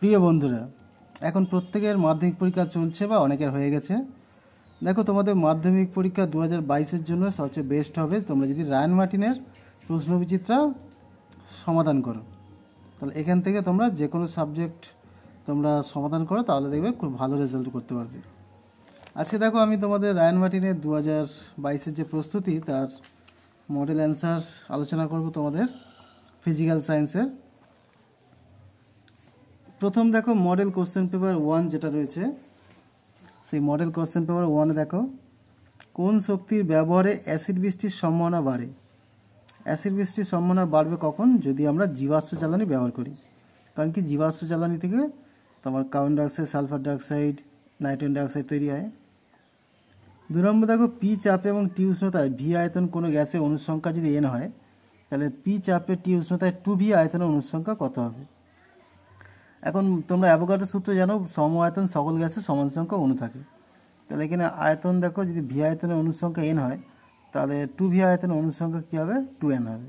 প্রিয় বন্ধুরা, এখন প্রত্যেকের মাধ্যমিক পরীক্ষা চলছে বা অনেকের হয়ে গেছে। দেখো, তোমাদের মাধ্যমিক পরীক্ষা 2022-এর জন্য সবচেয়ে বেস্ট হবে তোমরা যদি রায়ান মার্টিনের প্রশ্নবিচিত্রা সমাধান করো। তাহলে এখান থেকে তোমরা যে কোনো সাবজেক্ট তোমরা সমাধান করো, তাহলে দেখবে খুব ভালো রেজাল্ট করতে পারবে। আজকে দেখো, আমি তোমাদের রায়ান মার্টিনের 2022-এর যে প্রস্তুতি তার মডেল অ্যান্সার আলোচনা করব তোমাদের ফিজিক্যাল সায়েন্সের। প্রথম দেখো, মডেল কোশ্চেন পেপার 1 যেটা রয়েছে, সেই মডেল কোশ্চেন পেপার 1 দেখো, কোন শক্তির ব্যবহারে অ্যাসিড বৃষ্টির সম্ভাবনা বাড়ে? অ্যাসিড বৃষ্টির সম্ভাবনা বাড়বে কখন? যদি আমরা জীবাশ্ম জ্বালানি ব্যবহার করি। কারণ কি, জীবাশ্ম জ্বালানি থেকে তোমার carbon dioxide, sulphur dioxide, nitrogen dioxide তৈরি হয়। 2 নম্বর দেখো, পি চাপে এবং টি উষ্ণতায় ভি আয়তন কোনো গ্যাসের অণুর সংখ্যা যদি এন হয়, তাহলে পি চাপে টি উষ্ণতায় 2v আয়তনের অণুর সংখ্যা কত হবে? এখন তোমরা অ্যাভোগাড্রো সূত্র জানো, সম আয়তন সকল গ্যাসের সমান সংখ্যা অণু থাকে। তাহলে এখানে আয়তন দেখো, যদি ভি আয়তনের অণুর সংখ্যা এন হয়, তাহলে 2v আয়তনের অণুর সংখ্যা কী হবে? 2n হবে।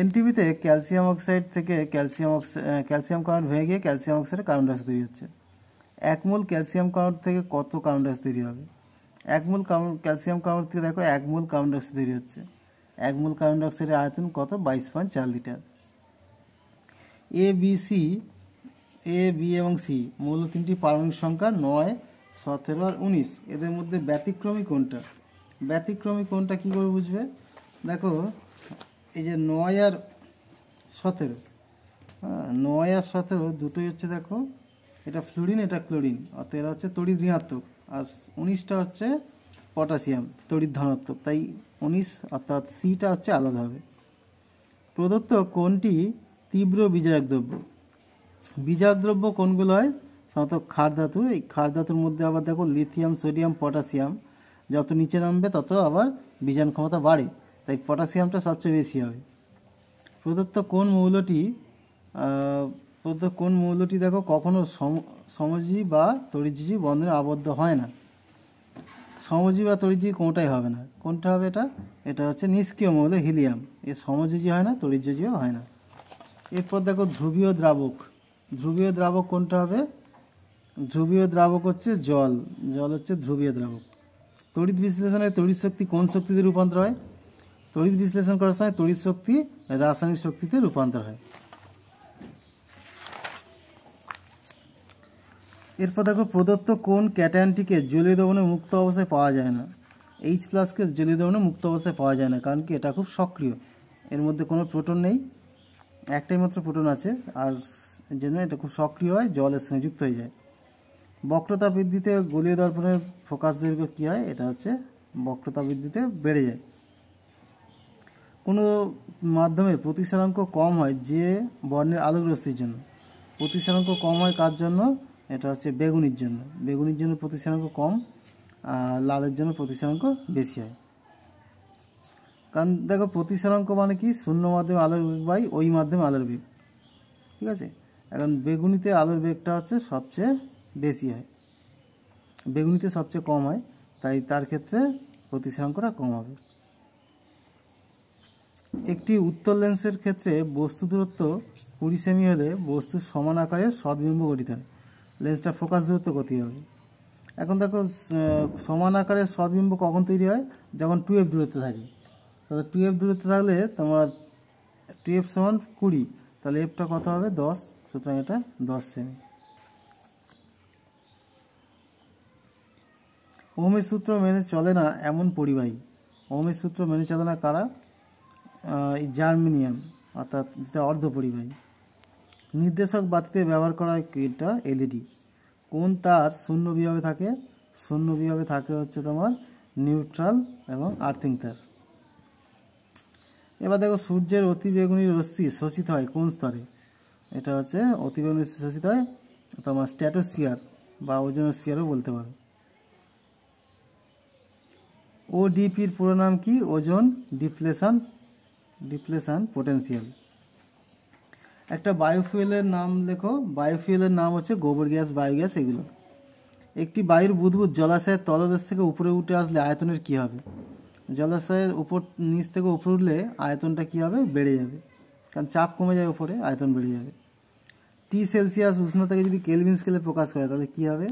এনটিভিতে ক্যালসিয়াম অক্সাইড থেকে ক্যালসিয়াম কার্বনেট ভেঙে গিয়ে ক্যালসিয়াম অক্সাইডে কার্বন ডাইঅক্সাইড তৈরি হচ্ছে। 1 মোল ক্যালসিয়াম কার্বনেট থেকে কত কার্বন ডাইঅক্সাইড তৈরি হবে? 1 মোল ক্যালসিয়াম কার্বনেট থেকে দেখো 1 মোল কার্বন ডাইঅক্সাইড তৈরি হচ্ছে। 1 মোল কার্বন ডাইঅক্সাইডের আয়তন কত? 22.4 লিটার। এ বি এবং সি মূল তিনটি পারমাণবিক সংখ্যা 9, 17 আর 19। এদের মধ্যে ব্যতিক্রমী কোনটা? ব্যতিক্রমী কোনটা কী করে বুঝবে? দেখো, এই যে 9 আর 17, 9 আর 17 দুটোই হচ্ছে, দেখো এটা ফ্লুরিন, এটা ক্লোরিন, অর্থাৎ এরা হচ্ছে তড়িৎ ঋণাত্মক। আর 19টা হচ্ছে পটাশিয়াম, তড়িৎ ধনাত্মক। তাই 19 অর্থাৎ সিটা হচ্ছে আলাদা হবে। প্রদত্ত কোনটি তীব্র বিজারক দ্রব্য? বিজারক দ্রব্য কোনগুলো হয়? সাধারণত ক্ষার ধাতু। এই ক্ষার ধাতুর মধ্যে আবার দেখো লিথিয়াম, সোডিয়াম, পটাশিয়াম, যত নিচে নামবে তত আবার বিজারণ ক্ষমতা বাড়ে, তাই পটাশিয়ামটা সবচেয়ে বেশি হবে। প্রদত্ত কোন মৌলটি দেখো কখনো সমজীবী বা তড়িৎজীবী বন্ধনে আবদ্ধ হয় না। সমজীবী বা তড়িৎজীবী কোনটাই হবে না। কোনটা হবে? এটা হচ্ছে নিষ্ক্রিয় মৌল হিলিয়াম। এর সমযোজী হয় না, তড়িৎযোজীও হয় না। এরপর দেখো, ধ্রুবীয় দ্রাবক। ধ্রুবীয় দ্রাবক কোনটা হবে? ধ্রুবীয় দ্রাবক হচ্ছে জল। জল হচ্ছে ধ্রুবীয় দ্রাবক। তড়িৎ বিশ্লেষণে তড়িৎ শক্তি কোন শক্তিতে রূপান্তর হয়? তড়িৎ বিশ্লেষণ করার সময় তড়িৎ শক্তি রাসায়নিক শক্তিতে রূপান্তর হয়। এরপর দেখো, প্রদত্ত কোন ক্যাটায়নটিকে জলীয় দ্রবণে মুক্ত অবস্থায় পাওয়া যায় না? H+কে জলীয় দ্রবণে মুক্ত অবস্থায় পাওয়া যায় না, কারণ কি, এটা খুব সক্রিয়। এর মধ্যে কোনো প্রোটন নেই, একটাই মাত্র প্রোটন আছে, আর এর জন্য এটা খুব সক্রিয় হয়, জলের সঙ্গে যুক্ত হয়ে যায়। বক্রতা বৃদ্ধিতে গোলীয় দর্পণের ফোকাস দৈর্ঘ্য কী হয়? এটা হচ্ছে বক্রতা বৃদ্ধিতে বেড়ে যায়। কোনো মাধ্যমে প্রতিসরাঙ্ক কম হয় যে বর্ণের আলোক রশ্মির জন্য। প্রতিসরাঙ্ক কম হয় কার জন্য? এটা হচ্ছে বেগুনির জন্য। বেগুনির জন্য প্রতিসরাঙ্ক কম, আর লালের জন্য প্রতিসরাঙ্ক বেশি হয়। কারণ দেখো, প্রতিসরাঙ্ক মানে কি? শূন্য মাধ্যমে আলোর বেগ বাই ওই মাধ্যমে আলোর বেগ, ঠিক আছে? এখন বেগুনিতে আলোর বেগটা হচ্ছে সবচেয়ে বেশি হয়, বেগুনিতে সবচেয়ে কম হয়, তাই তার ক্ষেত্রে প্রতিসরাঙ্কটা কম হবে। একটি উত্তল লেন্সের ক্ষেত্রে বস্তু দূরত্ব 20 সেমি হলে বস্তুর সমান আকারের সদ্বিম্ব গঠিত হয়। লেন্সটা ফোকাস দূরত্ব কত হবে? এখন দেখো, সমান আকারের সদ্বিম্ব কখন তৈরি হয়? যখন 2f দূরত্ব থাকে। তাহলে 2f দূরত্ব থাকলে তোমার 2f সমান 20, তাহলে এফটা কত হবে? 10, সুতরাং এটা 10 সেমি। ওহমের সূত্র মেনে চলে না এমন পরিবাহী। ওহমের সূত্র মেনে চলে না কারা? জার্মেনিয়াম, অর্থাৎ যেটা অর্ধপরিবাহী। নির্দেশক বাতিতে ব্যবহার করা হয় এটা এলইডি। কোন তার শূন্য বিভবে থাকে? শূন্য বিভবে থাকে হচ্ছে তোমার নিউট্রাল এবং আর্থিং তার। এবার দেখো, সূর্যের অতিবেগুনি রশ্মি শোষিত হয় কোন স্তরে? এটা হচ্ছে অতিবেগুনি রশ্মি শোষিত হয় তোমার স্ট্র্যাটোস্ফিয়ার বা ওজোনোস্ফিয়ারও বলতে পারো। ওডিপির পুরো নাম কি? Ozone depletion potential. একটা বায়োফুয়েলের নাম লেখো। বায়োফুয়েলের নাম হচ্ছে গোবর গ্যাস, বায়োগ্যাস, এগুলো। একটি বায়ুর বুদবুদ জলাশয়ের তলদেশ থেকে উপরে উঠে আসলে আয়তনের কি হবে? জলাশয়ের উপর নিচ থেকে উপরে উঠলে আয়তনটা কি হবে? বেড়ে যাবে, কারণ চাপ কমে যায় উপরে, আয়তন বেড়ে যাবে। T টি সেলসিয়াস উষ্ণতাকে যদি কেলভিন স্কেলে প্রকাশ করে তাহলে কি হবে?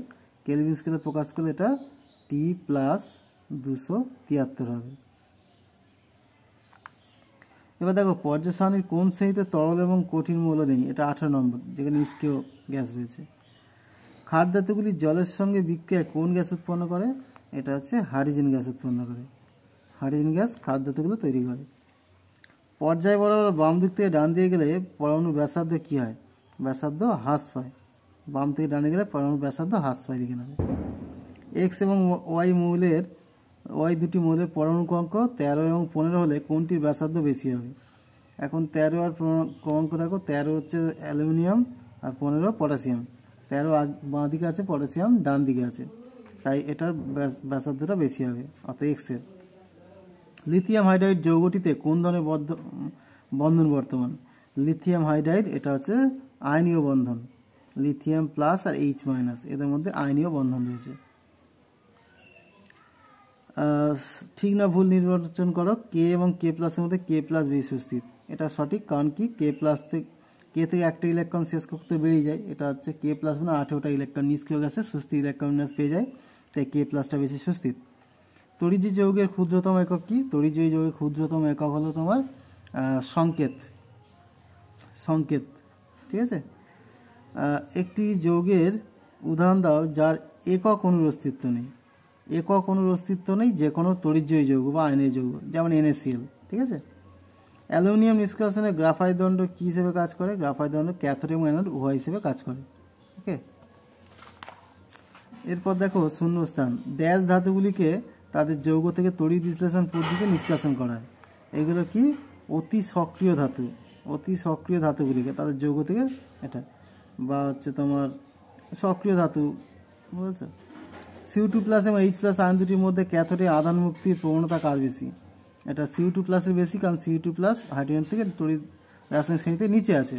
কেলভিন স্কেলে প্রকাশ করলে এটা টি প্লাস 273 হবে। এবার দেখো পর্যায় সারণীর কোন শ্রেণীতে তরল এবং কঠিন মৌল নেই? এটা 18 নম্বর, যেখানে নিষ্ক্রিয় গ্যাস রয়েছে। ক্ষার ধাতুগুলি জলের সঙ্গে বিক্রিয়ায় কোন গ্যাস উৎপন্ন করে? এটা হচ্ছে হাইড্রোজেন গ্যাস উৎপন্ন করে। হাইড্রোজেন গ্যাস ক্ষার ধাতুগুলো তৈরি করে। পর্যায় বরাবর বাম দিক থেকে ডান দিকে গেলে পরমাণু ব্যাসার্ধ কি হয়? ব্যাসার্ধ হ্রাস পায়। বাম থেকে ডানে গেলে পরমাণু ব্যাসার্ধ হ্রাস পায় লিখে নেবে। এক্স এবং ওয়াই দুটি মৌলের পরমাণু ক্রমাঙ্ক 13 এবং 15 হলে কোনটির ব্যাসার্ধ বেশি হবে? এখন 13 আর ক্রমাঙ্ক দেখো, 13 হচ্ছে অ্যালুমিনিয়াম আর 15 পটাশিয়াম। 13 বাঁ দিকে আছে, পটাশিয়াম ডান দিকে আছে, তাই এটার ব্যাসার্ধটা বেশি হবে, অর্থাৎ এক্সের। লিথিয়াম হাইড্রাইড যৌগটিতে কোন ধরনের বন্ধন বর্তমান? লিথিয়াম হাইড্রাইড এটা হচ্ছে আয়নীয় বন্ধন। লিথিয়াম প্লাস আর এইচ মাইনাস, এদের মধ্যে আয়নীয় বন্ধন রয়েছে। ঠিক না ভুল নির্বাচন করো। কে এবং কে প্লাসের মধ্যে কে প্লাস বেশি সুস্থির। এটা সঠিক, কারণ কি কে প্লাস থেকে একটা ইলেকট্রন শেষ করতে বেরিয়ে যায়। এটা হচ্ছে কে প্লাস মানে 18টা ইলেকট্রন নিষ্ক্রিয় গ্যাসে সুস্থির ইলেকট্রন পেয়ে যায়, তাই কে প্লাসটা বেশি সুস্থির। তড়িৎ যৌগের ক্ষুদ্রতম একক কি? তড়িৎ যৌগের ক্ষুদ্রতম একক হলো তোমার সংকেত। ঠিক আছে। একটি যৌগের উদাহরণ দাও যার একক অণুর অস্তিত্ব নেই। একক অণুর অস্তিত্ব নেই যে কোনো তড়িৎজয়ী যৌগ বা আয়নীয় যৌগ, যেমন NaCl। ঠিক আছে। অ্যালুমিনিয়াম নিষ্কাশনে গ্রাফাইট দণ্ড কি হিসেবে কাজ করে? গ্রাফাইট দণ্ড ক্যাথোড এবং অ্যানোড উভয় হিসেবে কাজ করে। ওকে। এরপর দেখো শূন্যস্থান। ড্যাশ ধাতুগুলিকে তাদের যৌগ থেকে তড়িৎ বিশ্লেষণ পদ্ধতিতে নিষ্কাশন করা হয়। এগুলো কি? অতি সক্রিয় ধাতু। অতি সক্রিয় ধাতুগুলিকে তাদের যৌগ থেকে এটা, বা হচ্ছে তোমার সক্রিয় ধাতু, বুঝেছো? CO2 প্লাস এবং H প্লাস আয়ন দুটির মধ্যে ক্যাথোডে আধান মুক্তির প্রবণতা কার বেশি? এটা CO2 প্লাসের বেশি, কারণ CO2 প্লাস হাইড্রোজেন থেকে তড়িৎ রাসায়নিক শ্রেণীতে নিচে আছে।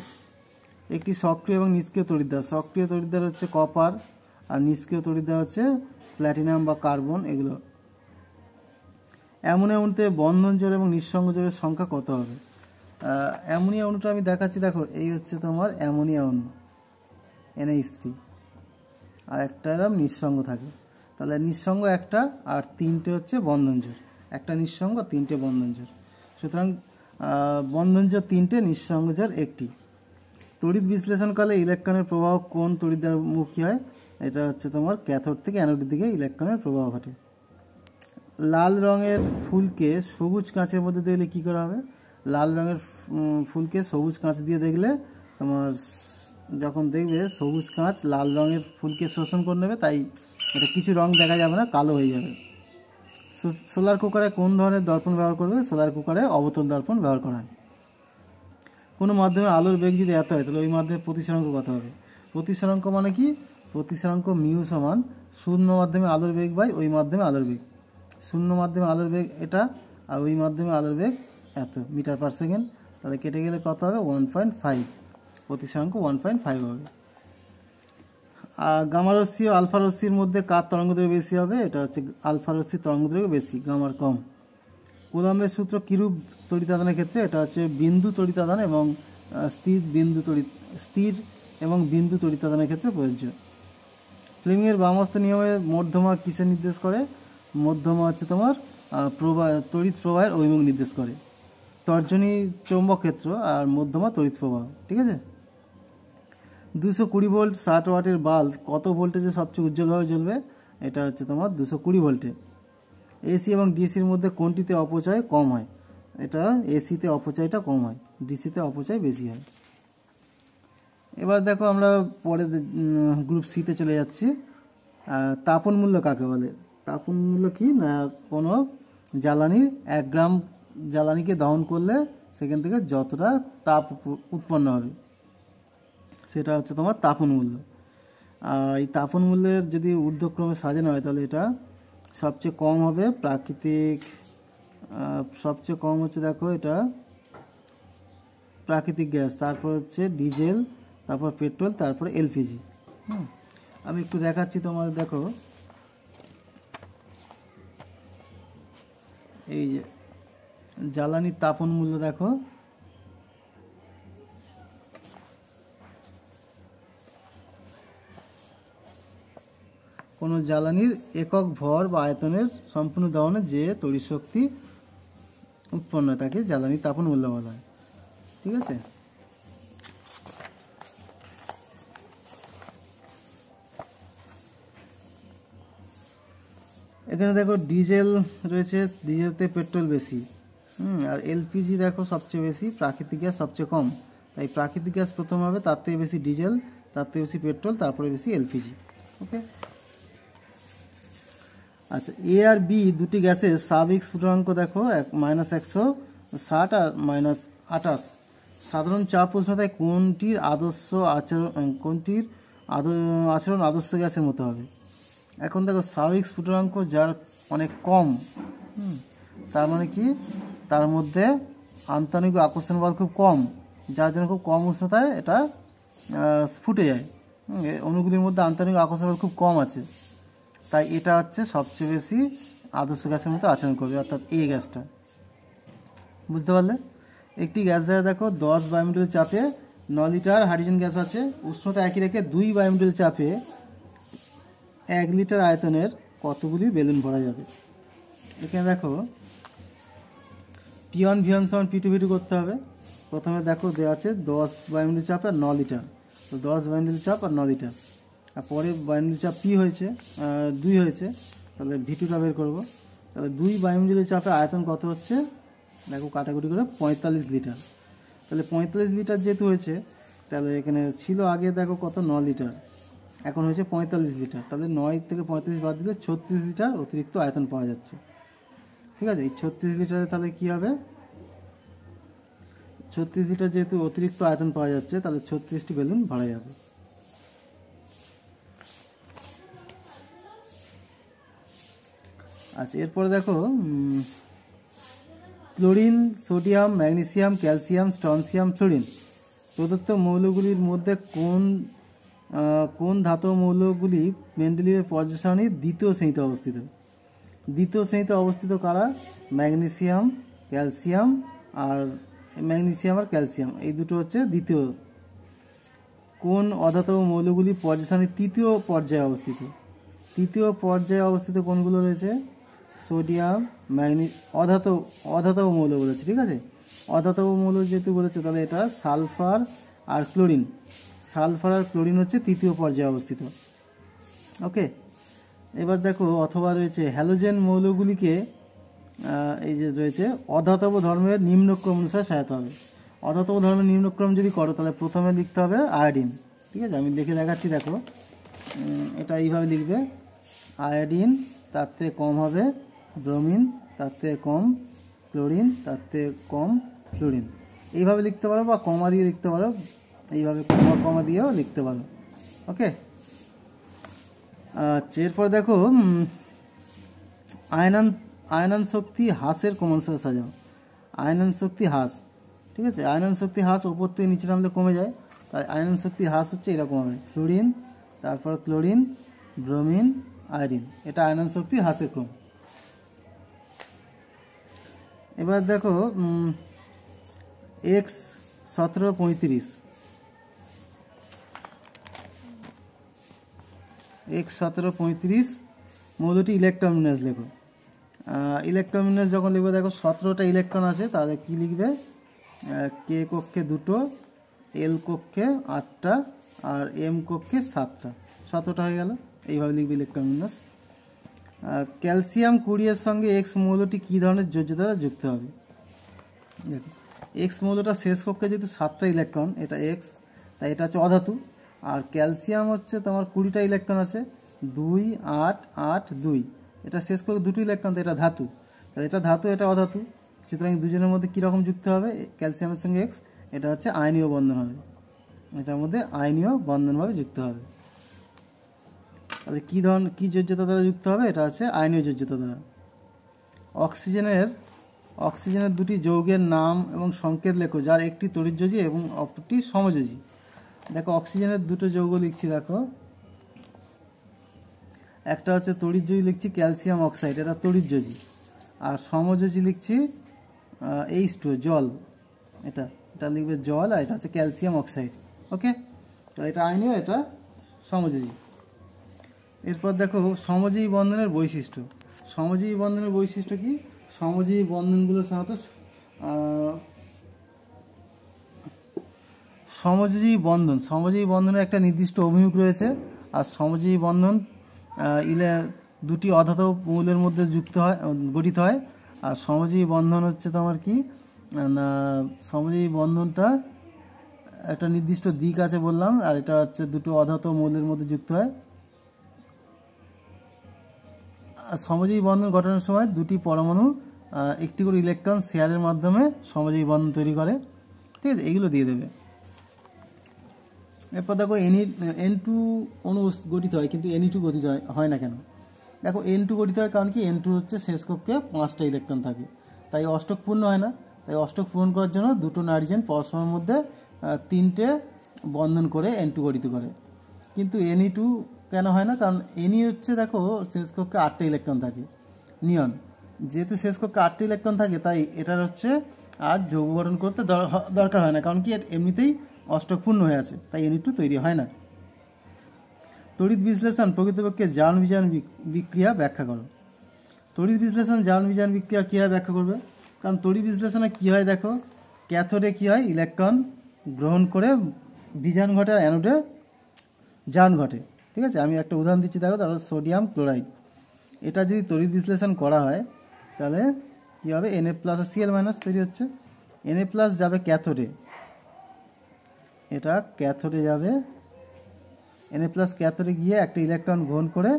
একটি সক্রিয় এবং নিষ্ক্রিয় তড়িৎদ্বার। সক্রিয় তড়িৎদ্বার হচ্ছে কপার, আর নিষ্ক্রিয় তড়িৎদ্বার হচ্ছে প্ল্যাটিনাম বা কার্বন, এগুলো। অ্যামোনিয়া অণুতে বন্ধন জোড় এবং নিঃসঙ্গ জোড়ের সংখ্যা কত হবে? অ্যামোনিয়া অণুটা আমি দেখাচ্ছি, দেখো এই হচ্ছে তোমার অ্যামোনিয়া অণু NH3, আর একটা নিঃসঙ্গ থাকে, তাহলে নিঃসঙ্গ একটা আর তিনটে হচ্ছে বন্ধন জোড়। একটা নিঃসঙ্গ, তিনটে বন্ধন জোড়। সুতরাং বন্ধন জোড় তিনটে, নিঃসঙ্গ জোড় একটি। তড়িৎ বিশ্লেষণকালে ইলেকট্রনের প্রবাহ কোন তড়িৎদ্বার মুখী হয়? এটা হচ্ছে তোমার ক্যাথোড থেকে অ্যানোডের দিকে ইলেকট্রনের প্রবাহ ঘটে। লাল রঙের ফুলকে সবুজ কাঁচের মধ্যে দেখলে কি করা হবে? লাল রঙের ফুলকে সবুজ কাঁচ দিয়ে দেখলে তোমার যখন দেখবে সবুজ কাঁচ লাল রঙের ফুলকে শোষণ করে নেবে, তাই এটা কিছু রং দেখা যাবে না, কালো হয়ে যাবে। সোলার কুকারে কোন ধরনের দর্পণ ব্যবহার করবে? সোলার কুকারে অবতল দর্পণ ব্যবহার করা হয়। কোনো মাধ্যমে আলোর বেগ যদি এত হয় তাহলে ওই মাধ্যমে প্রতিসরাঙ্ক কত হবে? প্রতিসরাঙ্ক মানে কি? প্রতিসরাঙ্ক মিউ সমান শূন্য মাধ্যমে আলোর বেগ বাই ওই মাধ্যমে আলোর বেগ। শূন্য মাধ্যমে আলোর বেগ এটা, আর ওই মাধ্যমে আলোর বেগ এত মিটার পার সেকেন্ড, তাহলে কেটে গেলে কত হবে? 1.5। প্রতিসরাঙ্ক 1.5 হবে। আর গামা রশ্মি ও আলফা রশ্মির মধ্যে কার তরঙ্গদৈর্ঘ্য বেশি হবে? এটা হচ্ছে আলফা রশ্মির তরঙ্গদৈর্ঘ্য বেশি, গামার কম। কুলম্বের সূত্র কিরূপ তড়িতাদানের ক্ষেত্রে? এটা হচ্ছে বিন্দু তড়িতাদান এবং স্থির এবং বিন্দু তড়িতাদানের ক্ষেত্রে প্রযোজ্য। ফ্লেমিংয়ের বামস্ত নিয়মে মধ্যমা কিসের নির্দেশ করে? মধ্যমা হচ্ছে তোমার তড়িৎ প্রবাহের অভিমুখ নির্দেশ করে। তর্জনী চৌম্বক ক্ষেত্র আর মধ্যমা তড়িৎ প্রবাহ। ঠিক আছে। 220 ভোল্ট 60 ওয়াটের বাল্ব কত ভোল্টেজে সবচেয়ে উজ্জ্বলভাবে জ্বলবে? এটা হচ্ছে তোমার 220 ভোল্টে। এসি এবং ডিসির মধ্যে কোনটিতে অপচয় কম হয়? এটা এসিতে অপচয়টা কম হয়, ডিসিতে অপচয় বেশি হয়। এবার দেখো আমরা পরে গ্রুপ সিতে চলে যাচ্ছি। তাপন মূল্য কাকে বলে? তাপন মূল্য কি না, কোনো জ্বালানির 1 গ্রাম জ্বালানিকে দহন করলে সেখান থেকে যতটা তাপ উৎপন্ন হবে সেটা হচ্ছে তোমার তাপন মূল্য। আর এই তাপন মূল্যের যদি ঊর্ধ্বক্রমে সাজানো হয় তাহলে এটা সবচেয়ে কম হবে প্রাকৃতিক, সবচেয়ে কম হচ্ছে দেখো এটা প্রাকৃতিক গ্যাস, তারপর হচ্ছে ডিজেল, তারপর পেট্রোল, তারপর এলপিজি। আমি একটু দেখাচ্ছি তোমাদের, দেখো এই যে জ্বালানির তাপন মূল্য দেখো, কোনো জ্বালানির একক ভর বা আয়তনের সম্পূর্ণ দহনে যে তড়িৎ শক্তি উৎপন্ন হয় তাকে জ্বালানি তাপন মূল্য বলা হয়। ঠিক আছে, এখানে দেখো ডিজেল রয়েছে, ডিজেলতে পেট্রোল বেশি, আর এলপিজি দেখো সবচেয়ে বেশি, প্রাকৃতিক গ্যাস সবচেয়ে কম। তাই প্রাকৃতিক গ্যাস প্রথম হবে, তার থেকে বেশি ডিজেল, তার থেকে বেশি পেট্রোল, তারপরে বেশি এলপিজি। ওকে, আচ্ছা, এ আর বি দুটি গ্যাসের স্বাভাবিক স্ফুটনাঙ্ক দেখো -160 আর -28। সাধারণ চাপ উষ্ণতায় কোনটির আচরণ আদর্শ গ্যাসের মতো হবে? এখন দেখো স্বাভাবিক স্ফুটনাঙ্ক যার অনেক কম, তার মানে কি, তার মধ্যে আন্তঃনিক আকর্ষণ বল খুব কম, যার জন্য খুব কম উষ্ণতায় এটা ফুটে যায়। অণুগুলির মধ্যে আন্তঃনিক আকর্ষণ বল খুব কম আছে, তাই এটা হচ্ছে সবচেয়ে বেশি আদর্শ গ্যাসের মতো আচরণ করবে, অর্থাৎ এ গ্যাসটা। বুঝতে পারলে? একটি গ্যাস দ্বারা দেখো 10 বায়ুমণ্ডল চাপে 9 লিটার হাইড্রোজেন গ্যাস আছে, উষ্ণতা একই রেখে 2 বায়ুমণ্ডল চাপে 1 লিটার আয়তনের কতগুলি বেলুন ভরা যাবে? এখানে দেখো P1 V1 সমান P2 V2 করতে হবে। প্রথমে দেখো দেওয়া আছে 10 বায়ুমণ্ডল চাপ আর 9 লিটার, তো 10 বায়ুমণ্ডল চাপ আর 9 লিটার, আর পরে বায়ুমণ্ডল চাপ P হয়েছে 2 হয়েছে, তাহলে V2টা বের করবো। তাহলে 2 বায়ুমণ্ডলের চাপে আয়তন কত হচ্ছে দেখো কাটাকুটি করে 45 লিটার। তাহলে 45 লিটার যেহেতু হয়েছে, তাহলে এখানে ছিল আগে দেখো কত 9 লিটার, এখন হয়েছে 45 লিটার। তাহলে 9 থেকে 45 বাদ দিলে 36 লিটার অতিরিক্ত আয়তন পাওয়া যাচ্ছে। ঠিক আছে, এই 36 লিটারে তাহলে কি হবে, 36 লিটার যেহেতু অতিরিক্ত আয়তন পাওয়া যাচ্ছে, তাহলে 36টি বেলুন ভরা যাবে। আচ্ছা, এরপরে দেখো chlorine, sodium, magnesium, calcium, strontium, fluorine প্রদত্ত মৌলগুলির মধ্যে কোন ধাতব মৌলগুলি মেন্ডেলিভের পর্যায় সারণীর দ্বিতীয় শ্রেণীতে অবস্থিত? দ্বিতীয় শ্রেণীতে অবস্থিত কারা? ম্যাগনেসিয়াম, ক্যালসিয়াম আর ক্যালসিয়াম, এই দুটো হচ্ছে দ্বিতীয়। কোন অধাতব মৌলগুলি পর্যায় সারণীর তৃতীয় পর্যায়ে অবস্থিত? তৃতীয় পর্যায়ে অবস্থিত কোনগুলো রয়েছে? সোডিয়াম, অধাতব মৌল বলেছে। ঠিক আছে, অধাতব মৌল যেহেতু বলেছে, তাহলে এটা সালফার আর ক্লোরিন। সালফার আর ক্লোরিন হচ্ছে তৃতীয় পর্যায়ে অবস্থিত। ওকে, এবার দেখো অথবা রয়েছে হ্যালোজেন মৌলগুলিকে এই যে রয়েছে অধাতব ধর্মের নিম্নক্রম অনুসারে সাজাতে হবে। অধাতব ধর্মের নিম্নক্রম যদি করো, তাহলে প্রথমে লিখতে হবে আয়োডিন। ঠিক আছে, আমি লিখে দেখাচ্ছি, দেখো এটা এইভাবে লিখবে, আয়োডিন, তার থেকে কম হবে ব্রোমিন, তার থেকে কম ক্লোরিন, তার থেকে কম ফ্লোরিন। এইভাবে লিখতে পারো বা কমা দিয়ে লিখতে পারো, এইভাবে কমা দিয়েও লিখতে পারো। ওকে, আচ্ছা, এরপর দেখো আয়নন শক্তি হ্রাসের ক্রমানুসারে সাজাও। আয়নন শক্তি হ্রাস, ঠিক আছে, আয়নন শক্তি হ্রাস ওপর থেকে নিচে নামলে কমে যায়, তাই আয়নন শক্তি হ্রাস হচ্ছে এরকম হবে, ফ্লোরিন, তারপর ক্লোরিন, ব্রোমিন, আয়োডিন, এটা আয়নন শক্তি হ্রাসের ক্রম। এবার দেখো X1735, X1735 মৌলটি ইলেকট্রন বিন্যাস লেখো। ইলেকট্রন বিন্যাস যখন লিখবে, দেখো 17টা ইলেকট্রন আছে, তাহলে কি লিখবে, কে কক্ষে 2টো, এল কক্ষে 8টা, আর এম কক্ষে 7টা, 17টা হয়ে গেল। এইভাবে লিখবে ইলেকট্রন বিন্যাস। ক্যালসিয়াম 20 এর সঙ্গে এক্স মৌলটি কী ধরনের যোজ্য দ্বারা যুক্ত হবে? দেখো, এক্স মৌলটা শেষ কক্ষে যেহেতু 7টা ইলেকট্রন, এটা এক্স, তাই এটা হচ্ছে অধাতু। আর ক্যালসিয়াম হচ্ছে তোমার 20টা ইলেকট্রন আছে, 2, 8, 8, 2, এটা শেষ কক্ষে 2টো ইলেকট্রন, তো এটা ধাতু, তাহলে এটা ধাতু, এটা অধাতু। সুতরাং দুজনের মধ্যে কীরকম যুক্ত হবে? ক্যালসিয়ামের সঙ্গে এক্স, এটা হচ্ছে আয়নীয় বন্ধন হবে, এটার মধ্যে আয়নীয় বন্ধনভাবে যুক্ত হবে। তাহলে কী যোজ্যতা দ্বারা যুক্ত হবে? এটা হচ্ছে আয়নীয় যোজ্যতা দ্বারা। অক্সিজেনের দুটি যৌগের নাম এবং সংকেত লেখো, যার একটি তড়িৎযোজী এবং অপরটি সমযোজী। দেখো অক্সিজেনের দুটো যৌগ লিখছি, দেখো একটা হচ্ছে তড়িৎযোজী লিখছি ক্যালসিয়াম অক্সাইড, এটা তড়িৎযোজী, আর সমযোজী লিখছি H2 জল, এটা লিখবে জল, আর এটা হচ্ছে ক্যালসিয়াম অক্সাইড। ওকে, তো এটা আয়নীয়, এটা সমযোজী। এরপর দেখো সমজীবী বন্ধনের বৈশিষ্ট্য। সমজীবী বন্ধনের বৈশিষ্ট্য কি? সমজীবী বন্ধনগুলোর সাথে সমজীবী বন্ধনের একটা নির্দিষ্ট অভিমুখ রয়েছে। আর সমজীবী বন্ধন দুটি অধাতব মৌলের মধ্যে গঠিত হয়। আর সমজীবী বন্ধন হচ্ছে তোমার কি না, সমজীবী বন্ধনটা একটা নির্দিষ্ট দিক আছে বললাম, আর এটা হচ্ছে দুটো অধাতব মৌলের মধ্যে যুক্ত হয়। সমজীবী বন্ধন গঠনের সময় দুটি পরমাণু একটি করে ইলেকট্রন শেয়ারের মাধ্যমে সমজীবী বন্ধন তৈরি করে। ঠিক আছে, এইগুলো দিয়ে দেবে। এরপর দেখো N2 অণু গঠিত হয়, কিন্তু Ne2 গঠিত হয় না কেন? দেখো N2 গঠিত হয় কারণ কি, N2 হচ্ছে শেষ কক্ষে 5টা ইলেকট্রন থাকে, তাই অষ্টক পূর্ণ হয় না। তাই অষ্টক পূরণ করার জন্য দুটো নাইট্রোজেন পরস্পরের মধ্যে 3টে বন্ধন করে N2 গঠিত করে। কিন্তু Ne2 কেন হয় না? কারণ Ne হচ্ছে দেখো শেষ কক্ষে 8টা ইলেকট্রন থাকে। নিয়ন যেহেতু শেষ কক্ষে 8টা ইলেকট্রন থাকে, তাই এটার হচ্ছে আর যৌগ গঠন করতে দরকার হয় না, কারণ কি এমনিতেই অষ্টক পূর্ণ হয়ে আছে, তাই Ne2 তৈরি হয় না। তড়িৎ বিশ্লেষণ প্রকৃতপক্ষে জারণ বিজারণ বিক্রিয়া ব্যাখ্যা করো। তড়িৎ বিশ্লেষণ জারণ বিজারণ বিক্রিয়া কীভাবে ব্যাখ্যা করবে? কারণ তড়িৎ বিশ্লেষণে কী হয় দেখো, ক্যাথোডে কী হয়, ইলেকট্রন গ্রহণ করে বিজারণ ঘটে, আর অ্যানোডে জারণ ঘটে। ঠিক আছে, আমি একটা উদাহরণ দিচ্ছি দেখো, তারপর সোডিয়াম ক্লোরাইড। এটা যদি তড়িৎ বিশ্লেষণ করা হয় তাহলে কী হবে, Na প্লাস আর Cl মাইনাস তৈরি হচ্ছে। Na প্লাস যাবে ক্যাথোডে, এটা ক্যাথোডে যাবে, Na প্লাস ক্যাথোডে গিয়ে একটা ইলেকট্রন গ্রহণ করে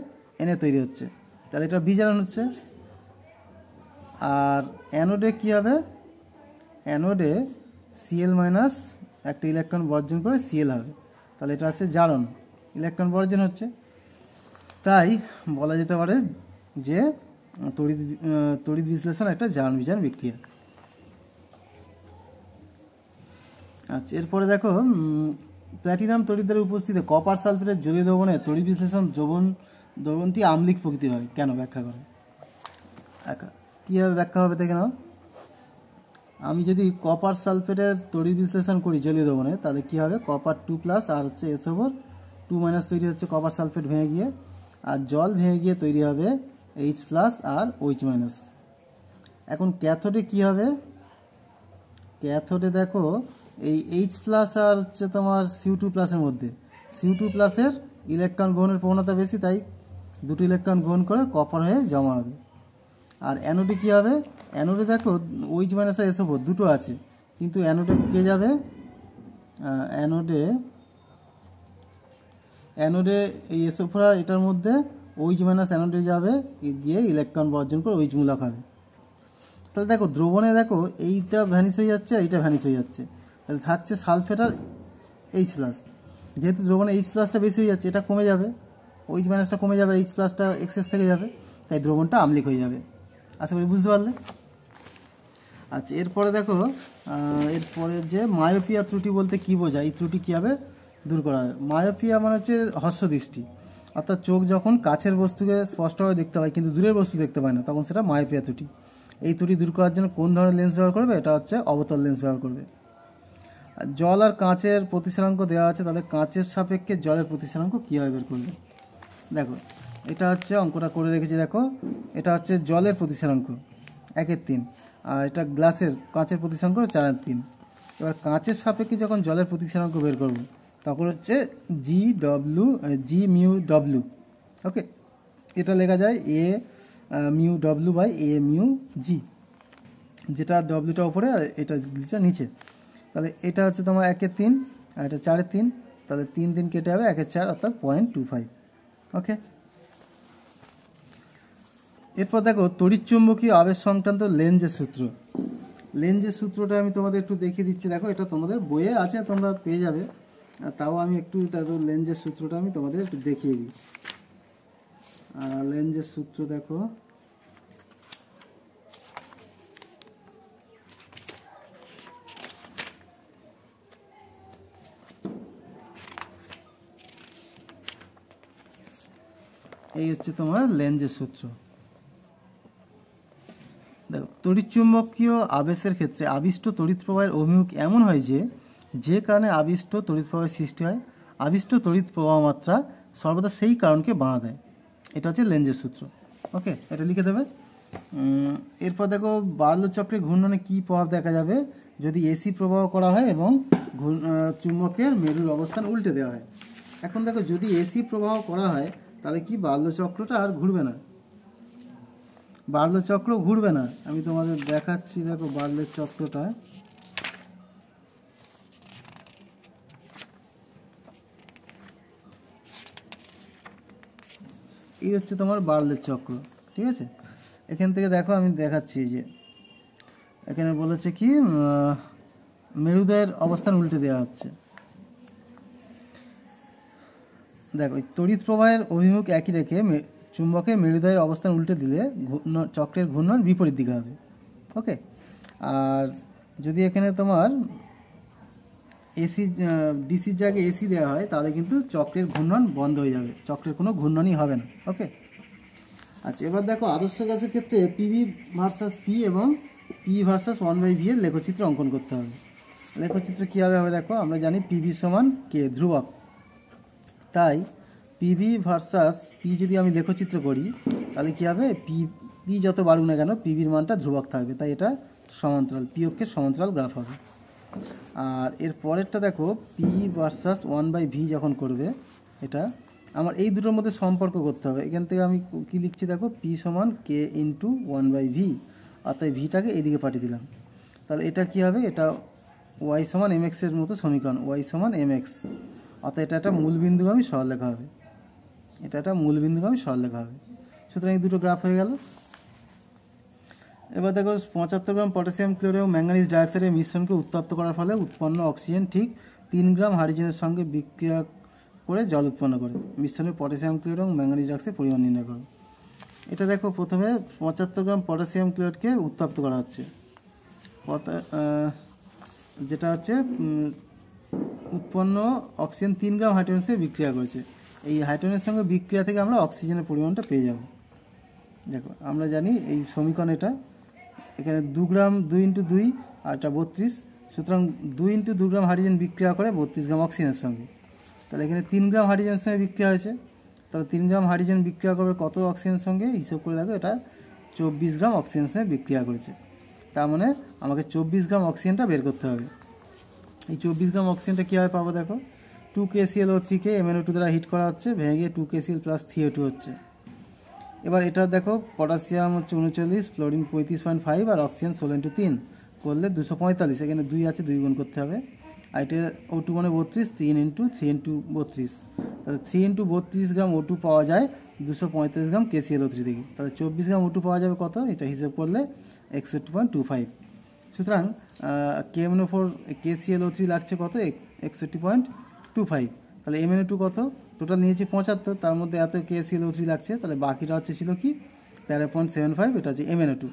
Na তৈরি হচ্ছে, তাহলে এটা বিজারণ হচ্ছে। আর অ্যানোডে কী হবে, অ্যানোডে Cl মাইনাস একটা ইলেকট্রন বর্জন করে Cl হবে, তাহলে এটা হচ্ছে জারণ, ইলেকট্রন বর্জন হচ্ছে। তাই বলা যেতে পারে যে তড়িৎ বিশ্লেষণ একটা জারণ বিজারণ বিক্রিয়া। আচ্ছা, এরপরে দেখো প্ল্যাটিনাম তড়িৎ দ্বারা উপস্থিত কপার সালফেটের জলীয় দ্রবণে তড়িৎ বিশ্লেষণ দ্রবণটি আম্লিক প্রকৃতির হয় কেন? ব্যাখ্যা করো। কীভাবে ব্যাখ্যা হবে দেখে নাও। আমি যদি কপার সালফেটের তড়িৎ বিশ্লেষণ করি জলীয় দ্রবণে, তাহলে কী হবে, কপার 2+ আর হচ্ছে SO4 2- তৈরি হচ্ছে কপার সালফেট ভেঙে গিয়ে, আর জল ভেঙে গিয়ে তৈরি হবে H+ আর OH-। এখন ক্যাথোডে কী হবে, ক্যাথোডে দেখো এই H+ আর হচ্ছে তোমার Cu2+ মধ্যে Cu2+ ইলেকট্রন গ্রহণের প্রবণতা বেশি, তাই দুটো ইলেকট্রন গ্রহণ করে কপার হয়ে জমা হবে। আর অ্যানোডে কী হবে, অ্যানোডে দেখো OH- আর SO4 দুটো আছে, কিন্তু অ্যানোডে কে যাবে, অ্যানোডে এই SO4 আর এটার মধ্যে OH- অ্যানোডে যাবে, গিয়ে ইলেকট্রন বর্জন করে OH মূলক হবে। তাহলে দেখো দ্রবণে দেখো এইটা ভ্যানিশ হয়ে যাচ্ছে, আর এইটা ভ্যানিশ হয়ে যাচ্ছে, তাহলে থাকছে সালফেট আর H+। যেহেতু দ্রবণে H+টা বেশি হয়ে যাচ্ছে, এটা কমে যাবে, OH- কমে যাবে, H+টা এক্সেস থেকে যাবে, তাই দ্রবণটা আম্লিক হয়ে যাবে। আশা করি বুঝতে পারলে। আচ্ছা, এরপরে দেখো এরপরে যে মায়োপিয়া ত্রুটি বলতে কী বোঝায়, এই ত্রুটি কীভাবে দূর করা হয়? মায়োপিয়া মানে হচ্ছে হ্রস্বদৃষ্টি, অর্থাৎ চোখ যখন কাছের বস্তুকে স্পষ্টভাবে দেখতে পায় কিন্তু দূরের বস্তু দেখতে পায় না, তখন সেটা মায়োপিয়া ত্রুটি। এই ত্রুটি দূর করার জন্য কোন ধরনের লেন্স ব্যবহার করবে? এটা হচ্ছে অবতল লেন্স ব্যবহার করবে। আর জল আর কাঁচের প্রতিসরাঙ্ক দেওয়া আছে, তাহলে কাঁচের সাপেক্ষে জলের প্রতিসরাঙ্ক কীভাবে বের করবে? দেখো এটা হচ্ছে অঙ্কটা করে রেখেছি, দেখো এটা হচ্ছে জলের প্রতিসরাঙ্ক 1/3, আর এটা কাঁচের প্রতিসরাঙ্ক 4/3। এবার কাঁচের সাপেক্ষে যখন জলের প্রতিসরাঙ্ক বের করব, তখন হচ্ছে G μW। ওকে, এটা লেখা যায় A μW/A μG, যেটা ডব্লিউটা উপরে আর এটা নিচে। তাহলে এটা হচ্ছে তোমার 1/3 আর এটা 4/3, তাহলে 3 কেটে যাবে, 1/4 অর্থাৎ 0.25। ওকে, এরপর দেখো তড়িৎচুম্বকীয় আবেশ সংক্রান্ত লেঞ্জের সূত্র। লেঞ্জের সূত্রটা আমি তোমাদের একটু দেখিয়ে দিচ্ছি, দেখো এটা তোমাদের বইয়ে আছে, তোমরা পেয়ে যাবে, তাও আমি একটু লেঞ্জের সূত্রটা আমি তোমাদের একটু দেখিয়ে দিই। লেঞ্জের সূত্র দেখো, এই হচ্ছে তোমার লেঞ্জের সূত্র। দেখো তড়িৎচুম্বকীয় আবেশের ক্ষেত্রে আবিষ্ট তড়িৎ প্রবাহের অভিমুখ এমন হয় যে কারণে আবিষ্ট তড়িৎ প্রবাহের সৃষ্টি হয়। আবিষ্ট তড়িৎ প্রবাহ মাত্রা সর্বদা সেই কারণকে বাধা দেয়। এটা হচ্ছে লেঞ্জের সূত্র। ওকে, এটা লিখে দেবে। এরপর দেখো বার্লো চক্রের ঘূর্ণনে কী প্রভাব দেখা যাবে যদি এসি প্রবাহ করা হয় এবং চুম্বকের মেরুর অবস্থান উল্টে দেওয়া হয়। এখন দেখো যদি এসি প্রবাহ করা হয় তাহলে কি বার্লো চক্রটা আর ঘুরবে না, বার্লো চক্র ঘুরবে না। আমি তোমাদের দেখাচ্ছি, দেখো বার্লের চক্রটা, এই হচ্ছে তোমার বার্লের চক্র। ঠিক আছে, এখান থেকে দেখো আমি দেখাচ্ছি যে এখানে বলেছে কি মেরুদয়ের অবস্থান উল্টে দেওয়া হচ্ছে। দেখো তড়িৎ প্রবাহের অভিমুখ একই রেখে চুম্বকের মেরুদয়ের অবস্থান উল্টে দিলে চক্রের ঘূর্ণন বিপরীত দিকে হবে। ওকে, আর যদি এখানে তোমার এসি ডিসির জায়গায় এসি দেওয়া হয় তাহলে কিন্তু চক্রের ঘূর্ণন বন্ধ হয়ে যাবে, চক্রের কোনো ঘূর্ণনই হবে না। ওকে, আচ্ছা এবার দেখো আদর্শ গ্যাসের ক্ষেত্রে পিভি ভার্সাস পি এবং পি ভার্সাস 1/v এর লেখচিত্র অঙ্কন করতে হবে। লেখচিত্র কীভাবে হবে দেখো, আমরা জানি পিভি সমান কে ধ্রুবক, তাই পিভি ভার্সাস পি যদি আমি লেখচিত্র করি তাহলে কী হবে, পি যত বাড়ুক না কেন পিভির মানটা ধ্রুবক থাকবে, তাই এটা সমান্তরাল, পি অক্ষের সমান্তরাল গ্রাফ হবে। আর এর পরেরটা দেখো পি ভার্সাস 1/v যখন করবে, এটা আমার এই দুটোর মধ্যে সম্পর্ক করতে হবে। এখান থেকে আমি কি লিখছি দেখো, পি সমান কে ইন্টু 1/v, অর্থাৎ ভিটাকে এদিকে পাঠিয়ে দিলাম। তাহলে এটা কি হবে, এটা ওয়াই সমান এম এক্সের মতো সমীকরণ, ওয়াই সমান এম এক্স, অর্থাৎ এটা একটা মূলবিন্দুগামী সরলরেখা হবে, এটা একটা মূলবিন্দুগামী সরলরেখা হবে। সুতরাং এই দুটো গ্রাফ হয়ে গেল। এবার দেখো 75 গ্রাম পটাশিয়াম ক্লোরাইড এবং ম্যাঙ্গানিজ ডাইঅক্সাইডের মিশ্রণকে উত্তপ্ত করার ফলে উৎপন্ন অক্সিজেন ঠিক 3 গ্রাম হাইড্রোজেনের সঙ্গে বিক্রিয়া করে জল উৎপন্ন করে। মিশ্রণে পটাশিয়াম ক্লোরাইড এবং ম্যাঙ্গানিজ ডাইঅক্সাইডের পরিমাণ নির্ণয় করো। এটা দেখো প্রথমে 75 গ্রাম পটাশিয়াম ক্লোরাইডকে উত্তপ্ত করা হচ্ছে, যেটা হচ্ছে উৎপন্ন অক্সিজেন 3 গ্রাম হাইড্রোজেনের সঙ্গে বিক্রিয়া করেছে। এই হাইড্রোজেনের সঙ্গে বিক্রিয়া থেকে আমরা অক্সিজেনের পরিমাণটা পেয়ে যাব। দেখো আমরা জানি এই সমীকরণ, এটা এখানে 2 গ্রাম 2 × 2 আর এটা 32, সুতরাং 2 × 2 গ্রাম হাইড্রোজেন বিক্রিয়া করে 32 গ্রাম অক্সিজেনের সঙ্গে। তাহলে এখানে 3 গ্রাম হাইড্রোজেনের সঙ্গে বিক্রিয়া হয়েছে, তাহলে 3 গ্রাম হাইড্রোজেন বিক্রিয়া করবে কত অক্সিজেনের সঙ্গে, হিসেব করে দেখো এটা 24 গ্রাম অক্সিজেনের সঙ্গে বিক্রিয়া করেছে। তার মানে আমাকে 24 গ্রাম অক্সিজেনটা বের করতে হবে। এই 24 গ্রাম অক্সিজেনটা কীভাবে পাবো দেখো, 2KClO3 কে MnO2 দ্বারা হিট করা হচ্ছে, ভেঙে গিয়ে 2KCl + 3O2 হচ্ছে। এবার এটা দেখো পটাশিয়াম হচ্ছে 39, ফ্লোরিন 35.5 আর অক্সিজেন 16 × 3 করলে 245, এখানে 2 আছে 2 গুণ করতে হবে। আর এটা O2 মানে 32, 3 × 3 × 32, তাহলে 3 × 32 গ্রাম O2 পাওয়া যায় 245 গ্রাম KClO3 থেকে। তাহলে 24 গ্রাম O2 পাওয়া যাবে কত, এটা হিসেব করলে 61.25। সুতরাং KMnO4 KClO3 লাগছে কত, 61.25। তাহলে MnO2 কত, টোটাল নিয়েছি 75, তার মধ্যে এত KClO3 লাগছে, তাহলে বাকিটা হচ্ছে ছিল কি 13.75, এটা হচ্ছে MnO2।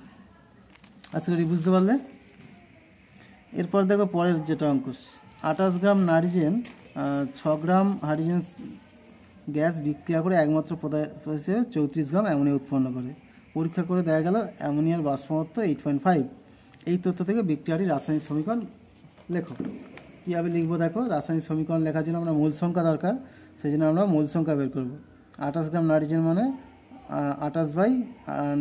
আশা করি বুঝতে পারলে। এরপর দেখো পরের যেটা অঙ্ক, 28 গ্রাম নাইট্রোজেন 6 গ্রাম হাইড্রোজেন গ্যাস বিক্রিয়া করে একমাত্র পদার্থ হিসেবে 34 গ্রাম অ্যামোনিয়া উৎপন্ন করে। পরীক্ষা করে দেখা গেল অ্যামোনিয়ার বাষ্পমত্ব 8.5। এই তথ্য থেকে বিক্রিয়াটির রাসায়নিক সমীকরণ লেখো। কীভাবে লিখবো দেখো, রাসায়নিক সমীকরণ লেখার জন্য আমরা মূল সংখ্যা দরকার, সেই জন্য আমরা মূল সংখ্যা বের করব। 28 গ্রাম নাইট্রোজেন মানে 28 বাই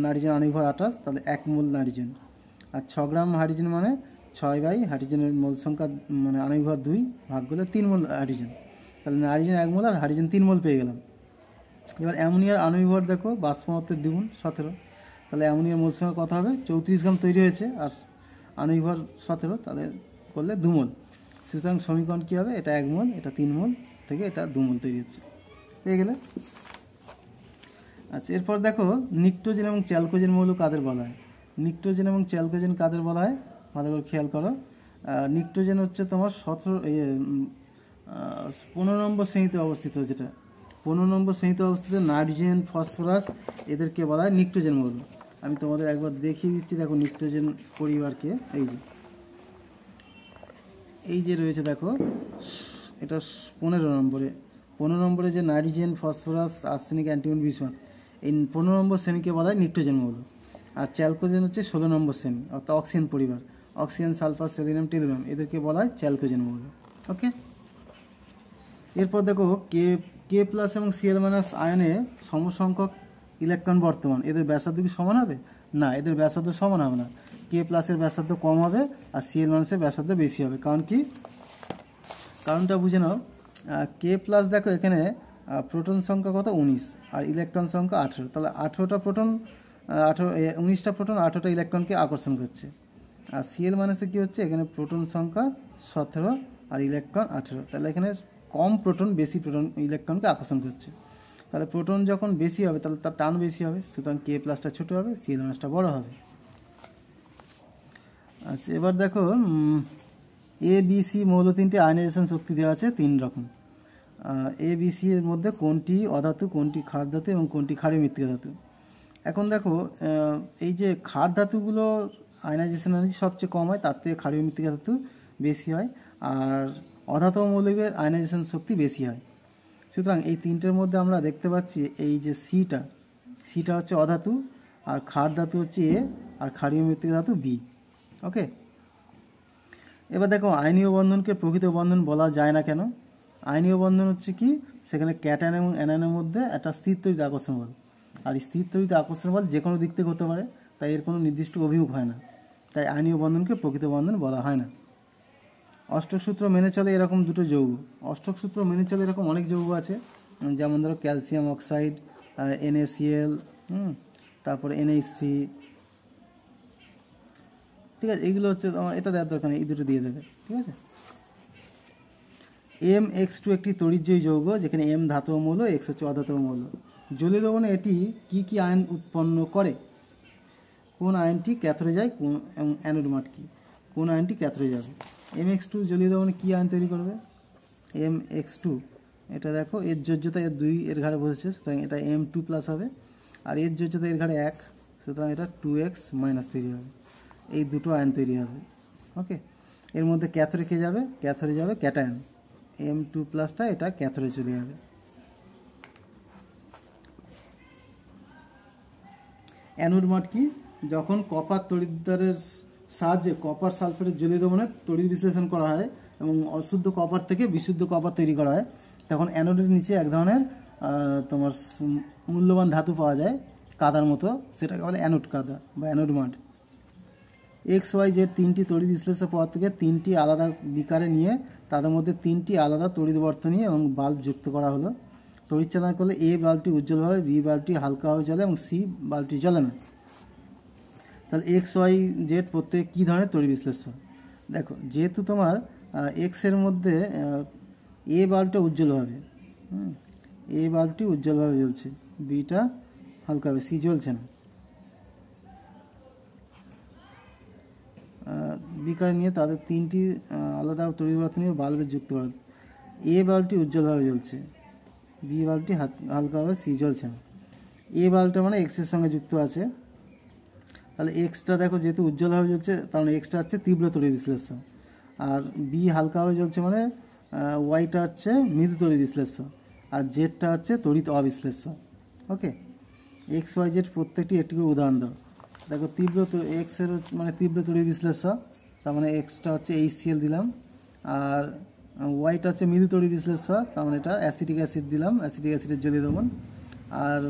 নাইট্রোজেন আণবিক 28, তাহলে 1 মোল নাইট্রোজেন। আর 6 গ্রাম হাইড্রোজেন মানে 6 বাই হাইড্রোজেনের মোল সংখ্যা মানে আণবিক 2 ভাগ করলে 3 মোল হাইড্রোজেন, তাহলে নাইট্রোজেন 1 মোল আর হাইড্রোজেন 3 মোল পেয়ে গেলাম। এবার অ্যামোনিয়ার আণবিক ভর দেখো বাষ্পমত্বের দ্বিগুণ 17, তাহলে অ্যামোনিয়ার মোল সংখ্যা কত হবে, 34 গ্রাম তৈরি হয়েছে আর আণবিক ভর 17, তাহলে করলে 2 মোল। সুতরাং সমীকরণ কী হবে, এটা 1 মোল, এটা 3 মোল থেকে এটা 2 মোল তৈরি হচ্ছে, পেয়ে গেলে। আচ্ছা এরপর দেখো নিক্টোজেন এবং চ্যালকোজেন মৌল কাদের বলা হয়। নিক্টোজেন এবং চ্যালকোজেন কাদের বলা হয় ভালো করে খেয়াল করো। নিক্টোজেন হচ্ছে তোমার 15 নম্বর শ্রেণীতে অবস্থিত, যেটা 15 নম্বর শ্রেণীতে অবস্থিত নাইট্রোজেন ফসফরাস এদেরকে বলা হয় নিক্টোজেন মৌল। আমি তোমাদের একবার দেখিয়ে দিচ্ছি, দেখো নিক্টোজেন পরিবারকে, এই যে রয়েছে দেখো, এটা 15 নম্বরে যে নাইট্রোজেন ফসফরাস আর্সেনিক অ্যান্টিমন বিসমাথ, এই 15 নম্বর শ্রেণীকে বলা হয় নিক্টোজেন মৌল। আর চ্যালকোজেন হচ্ছে 16 নম্বর শ্রেণী, অর্থাৎ অক্সিজেন পরিবার, অক্সিজেন সালফার সেলেনিয়াম টেলুরিয়াম এদেরকে বলা হয় চ্যালকোজেন মৌল। ওকে, এরপর দেখো কে প্লাস এবং Cl- আয়নে সমসংখ্যক ইলেকট্রন বর্তমান, এদের ব্যাসার্ধ কি সমান হবে? না, এদের ব্যাসার্ধ সমান হবে না। কে প্লাসের ব্যাসার্ধ কম হবে আর সিএল মাইনাসের ব্যাসার্ধ বেশি হবে। কারণ কি? কারণটা বুঝে নাও। কে প্লাস দেখো এখানে প্রোটন সংখ্যা কত? 19 আর ইলেকট্রন সংখ্যা 18। তাহলে 18টা প্রোটন 19টা প্রোটন 18টা ইলেকট্রনকে আকর্ষণ করছে। আর সিএল মাইনাসে কী হচ্ছে? এখানে প্রোটন সংখ্যা 17 আর ইলেকট্রন 18। তাহলে এখানে কম প্রোটন বেশি প্রোটন ইলেকট্রনকে আকর্ষণ করছে। তাহলে প্রোটন যখন বেশি হবে তাহলে তার টান বেশি হবে, সুতরাং কে প্লাসটা ছোটো হবে, সিএল মাইনাসটা বড় হবে। আচ্ছা, এবার দেখো এ বি সি মৌল তিনটে আয়নাইজেশন শক্তি দেওয়া আছে 3 রকম। এ বি সি এর মধ্যে কোনটি অধাতু, কোনটি ক্ষার ধাতু এবং কোনটি ক্ষারীয় মৃত্তিকা ধাতু? এখন দেখো এই যে ক্ষার ধাতুগুলো আয়নাইজেশন এনার্জি সবচেয়ে কম হয়, তার থেকে ক্ষারীয় মৃত্তিকা ধাতু বেশি হয়, আর অধাতব মৌলিকের আয়নাইজেশন শক্তি বেশি হয়। সুতরাং এই তিনটের মধ্যে আমরা দেখতে পাচ্ছি এই যে সিটা হচ্ছে অধাতু, আর ক্ষার ধাতু হচ্ছে এ, আর ক্ষারীয় মৃত্তিকা ধাতু বি। ওকে, এবার দেখো আয়নীয় বন্ধনকে প্রকৃত বন্ধন বলা যায় না কেন? আয়নীয় বন্ধন হচ্ছে কি? সেখানে ক্যাটায়ন এবং অ্যানায়নের মধ্যে একটা স্থির তড়িৎ আকর্ষণ বল, আর স্থির তড়িৎ আকর্ষণ বল যে কোনো দিক থেকে হতে পারে, তাই এর কোনো নির্দিষ্ট অভিমুখ হয় না, তাই আয়নীয় বন্ধনকে প্রকৃত বন্ধন বলা হয় না। অষ্টক সূত্র মেনে চলে এরকম দুটো যৌগ। অষ্টক সূত্র মেনে চলে এরকম অনেক যৌগ আছে, যেমন ধরো ক্যালসিয়াম অক্সাইড, NaCl, তারপরে NHC। ঠিক আছে, এইগুলো হচ্ছে এটা দেওয়ার দরকার নেই, এই দুটো দিয়ে দেবে। ঠিক আছে। MX2 একটি তড়িৎজয়ী যৌগ, যেখানে M ধাতব মৌল, X হচ্ছে অধাতব মৌল। জলীয় দ্রবণে এটি কি আয়ন উৎপন্ন করে? কোন আয়নটি ক্যাথোডে যায় এবং অ্যানোড মাঠ কি? কোন আয়নটি ক্যাথোডে যাবে? MX2 জলীয় দ্রবণে কি আয়ন তৈরি করবে? MX2 এটা দেখো এর যোজ্যতা এর 2 এর ঘাড়ে বসেছে, সুতরাং এটা M2+ হবে, আর এর যোজ্যতা এর ঘাড়ে 1, সুতরাং এটা 2X- তৈরি হবে। এই দুটো আয়ন তৈরি হবে। ওকে, এর মধ্যে ক্যাথোডে কে যাবে? ক্যাথোডে যাবে ক্যাটায়ন, M2+টা এটা ক্যাথোডে চলে যাবে। অ্যানোড মাঠ কি? যখন কপার তড়িৎদ্বারের সাহায্যে কপার সালফেটের জলীয় দ্রবণে তড়িৎ বিশ্লেষণ করা হয় এবং অশুদ্ধ কপার থেকে বিশুদ্ধ কপার তৈরি করা হয়, তখন অ্যানোডের নিচে এক ধরনের তোমার মূল্যবান ধাতু পাওয়া যায় কাদার মতো, সেটাকে বলে অ্যানোড কাদা বা অ্যানোড মাঠ। XYZ 3টি তড়িৎ বিশ্লেষক পদার্থকে 3টি আলাদা বিকারে নিয়ে তাদের মধ্যে 3টি আলাদা তড়িৎ বর্তনী এবং বাল্ব যুক্ত করা হলো। তড়িৎ চালনা করলে A বাল্বটি উজ্জ্বলভাবে, B বাল্বটি হালকাভাবে জ্বলে এবং C বাল্বটি জ্বলে না। তাহলে XYZ প্রত্যেক কী ধরনের তড়িৎ বিশ্লেষক? দেখো, যেহেতু তোমার X এর মধ্যে A বাল্বটা উজ্জ্বলভাবে, A বাল্বটি উজ্জ্বলভাবে জ্বলছে, Bটা হালকাভাবে, C জ্বলছে না। বিকারে নিয়ে তাদের 3টি আলাদা তড়িৎ বর্তনী বাল্বে যুক্ত করা। A বাল্বটি উজ্জ্বলভাবে জ্বলছে, B বাল্বটি হালকাভাবে, C জ্বলছে না। A বাল্বটা মানে X এর সঙ্গে যুক্ত আছে, তাহলে Xটা দেখো যেহেতু উজ্জ্বলভাবে জ্বলছে, তার মানে Xটা হচ্ছে তীব্র তড়িৎ বিশ্লেষক, আর B হালকাভাবে জ্বলছে মানে Yটা হচ্ছে মৃদু তড়িৎ বিশ্লেষক, আর Zটা হচ্ছে তড়িৎ অবিশ্লেষক। ওকে, XYZ প্রত্যেকটি একটি করে উদাহরণ দাও। দেখো তীব্র X এর মানে তীব্র তড়িৎ বিশ্লেষক, তার মানে Xটা হচ্ছে HCl দিলাম, আর Yটা হচ্ছে মৃদু তড়িৎ বিশ্লেষক, তার মানে এটা অ্যাসিটিক অ্যাসিড দিলাম, অ্যাসিটিক অ্যাসিডের জলীয় দ্রবণ, আর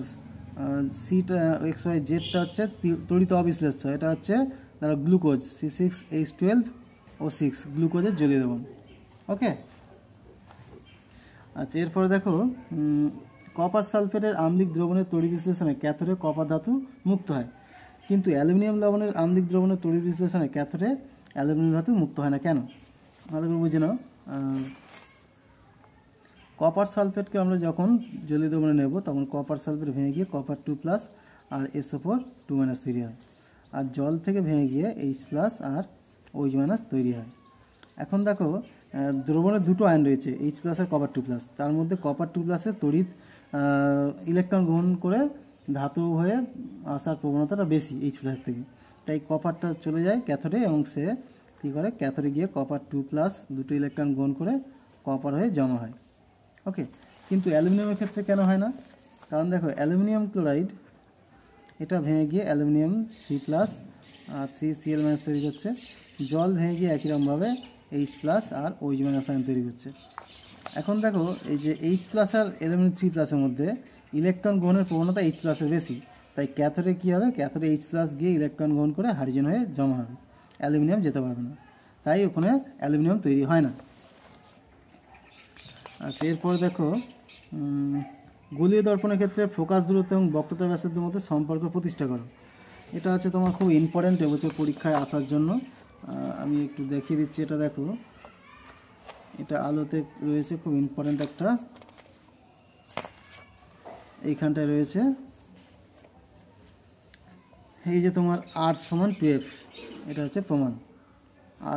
সিটা XYZটা হচ্ছে তড়িৎ অবিশ্লেষ্য, এটা হচ্ছে ধরো গ্লুকোজ C6H12O6 গ্লুকোজের জলীয় দ্রবণ। ওকে, আচ্ছা, এরপরে দেখো কপার সালফেটের আম্লিক দ্রবণের তড়িৎ বিশ্লেষণে ক্যাথোডে কপার ধাতু মুক্ত হয়, কিন্তু অ্যালুমিনিয়াম লবণের আম্লিক দ্রবণের তড়িৎ বিশ্লেষণে ক্যাথোডে অ্যালুমিনিয়াম ধাতু মুক্ত হয় না কেন? ভালো করে বুঝে নাও। কপার সালফেটকে আমরা যখন জলীয় দ্রবণে নেব তখন কপার সালফেট ভেঙে গিয়ে কপার 2+ আর SO4 তৈরি হয়, আর জল থেকে ভেঙে গিয়ে H+ আর OH- তৈরি হয়। এখন দেখো দ্রবণের দুটো আয়ন রয়েছে, H+ আর কপার 2+, তার মধ্যে কপার 2+-এর তড়িৎ ইলেকট্রন গ্রহণ করে ধাতু হয়ে আসার প্রবণতাটা বেশি H+ থেকে, তাই কপারটা চলে যায় ক্যাথোডে এবং সে কী করে ক্যাথোডে গিয়ে কপার 2+ দুটো ইলেকট্রন গ্রহণ করে কপার হয়ে জমা হয়। ওকে, কিন্তু অ্যালুমিনিয়ামের ক্ষেত্রে কেন হয় না? কারণ দেখো অ্যালুমিনিয়াম ক্লোরাইড এটা ভেঙে গিয়ে অ্যালুমিনিয়াম 3+ আর 3Cl- তৈরি করছে, জল ভেঙে গিয়ে একই রকমভাবে H+ আর OH- আয়ন তৈরি করছে। এখন দেখো এই যে H+ আর অ্যালুমিনিয়াম 3+-এর মধ্যে ইলেকট্রন গ্রহণের প্রবণতা H প্লাসের বেশি, তাই ক্যাথোডে কী হবে, ক্যাথোডে H প্লাস গিয়ে ইলেকট্রন গ্রহণ করে হাইড্রোজেন হয়ে জমা হবে, অ্যালুমিনিয়াম যেতে পারবে না, তাই ওখানে অ্যালুমিনিয়াম তৈরি হয় না। আচ্ছা, এরপর দেখো গোলীয় দর্পণের ক্ষেত্রে ফোকাস দূরত্ব এবং বক্রতা ব্যাসার্ধের মধ্যে সম্পর্ক প্রতিষ্ঠা করো। এটা হচ্ছে তোমার খুব ইম্পর্ট্যান্ট এবছর পরীক্ষায় আসার জন্য। আমি একটু দেখিয়ে দিচ্ছি, এটা দেখো, এটা আলোতে রয়েছে, খুব ইম্পর্ট্যান্ট একটা, এইখানটায় রয়েছে, এই যে তোমার R সমান 12, এটা হচ্ছে প্রমাণ,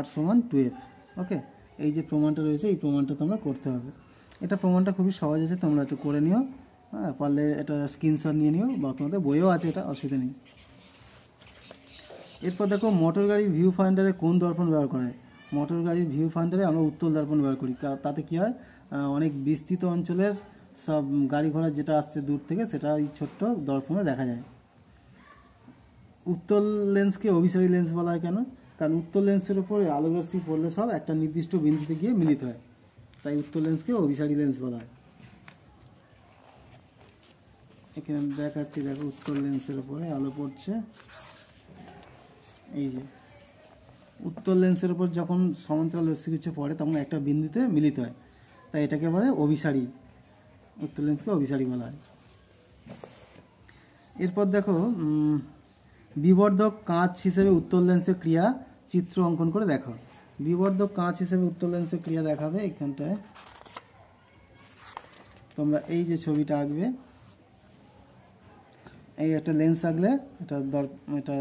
R সমান 12। ওকে, এই যে প্রমাণটা রয়েছে, এই প্রমাণটা তোমরা করতে হবে। এটা প্রমাণটা খুবই সহজ আছে, তোমরা একটু করে নিও, হ্যাঁ, পারলে এটা স্ক্রিনশট নিয়ে নিও, বা তোমাদের বইও আছে, এটা অসুবিধা নেই। এরপর দেখো মোটর গাড়ির ভিউ ফাইন্ডারে কোন দর্পণ ব্যবহার করা হয়। মোটর গাড়ির ভিউ ফাইন্ডারে আমরা উত্তল দর্পণ ব্যবহার করি, তাতে কী হয়, অনেক বিস্তৃত অঞ্চলের সব গাড়ি ঘোড়া যেটা আসছে দূর থেকে, সেটা এই ছোট্ট দর্পণে দেখা যায়। উত্তল লেন্সকে অভিসারী লেন্স বলা হয় কেন, কারণ উত্তল লেন্সের উপর আলোরশ্মি পড়লে সব একটা নির্দিষ্ট বিন্দুতে গিয়ে মিলিত হয়, তাই উত্তল লেন্সকে অভিসারী লেন্স বলা হয়। এখানে দেখাচ্ছি, দেখো উত্তল লেন্সের উপরে আলো পড়ছে, এই যে উত্তল লেন্সের উপর যখন সমান্তরাল রশ্মি কিছু পড়ে তখন একটা বিন্দুতে মিলিত হয়, তাই এটাকে বলে অভিসারী, উত্তল লেন্সকে অভিসারী বলা হয়। এরপর দেখো বিবর্ধক কাঁচ হিসেবে উত্তল লেন্সের ক্রিয়া চিত্র অঙ্কন করে দেখো। বিবর্ধক কাঁচ হিসেবে উত্তল লেন্সের ক্রিয়া দেখাবে, এখানটায় তোমরা এই যে ছবিটা আঁকবে, এই একটা লেন্স আঁকলে, এটা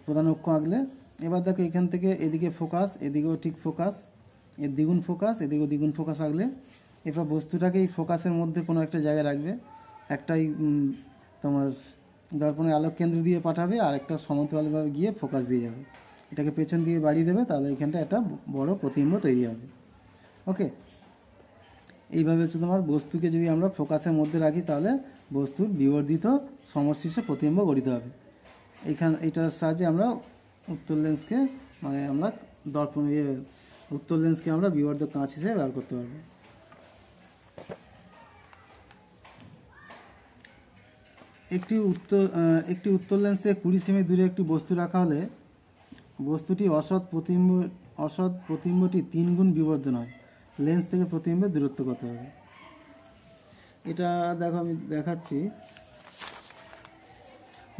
প্রধান অক্ষ আঁকলে, এবার দেখো এখান থেকে এদিকে ফোকাস, এদিকেও ঠিক ফোকাস, এর দ্বিগুণ ফোকাস, এদিকেও দ্বিগুণ ফোকাস আঁকলে, এরপর বস্তুটাকে এই ফোকাসের মধ্যে কোনো একটা জায়গায় রাখবে, একটাই তোমার দর্পণের আলোক কেন্দ্র দিয়ে পাঠাবে, আর একটা সমান্তরালভাবে গিয়ে ফোকাস দিয়ে যাবে, এটাকে পেছন দিয়ে বাড়িয়ে দেবে, তাহলে এখানটা একটা বড় প্রতিবিম্ব তৈরি হবে। ওকে, এইভাবে হচ্ছে তোমার বস্তুকে যদি আমরা ফোকাসের মধ্যে রাখি, তাহলে বস্তুর বিবর্ধিত সমশীর্ষ প্রতিবিম্ব গঠিত হবে। এটার সাহায্যে আমরা উত্তল লেন্সকে, মানে আমরা উত্তল লেন্সকে আমরা বিবর্ধক কাঁচ হিসেবে ব্যবহার করতে পারবো। একটি উত্তল লেন্স থেকে 20 সেমি দূরে একটি বস্তু রাখা হলে বস্তুটি অসৎ প্রতিবিম্বটি 3 গুণ বিবর্ধন হয়, লেন্স থেকে প্রতিবিম্বের দূরত্ব কত হবে। এটা দেখো, আমি দেখাচ্ছি,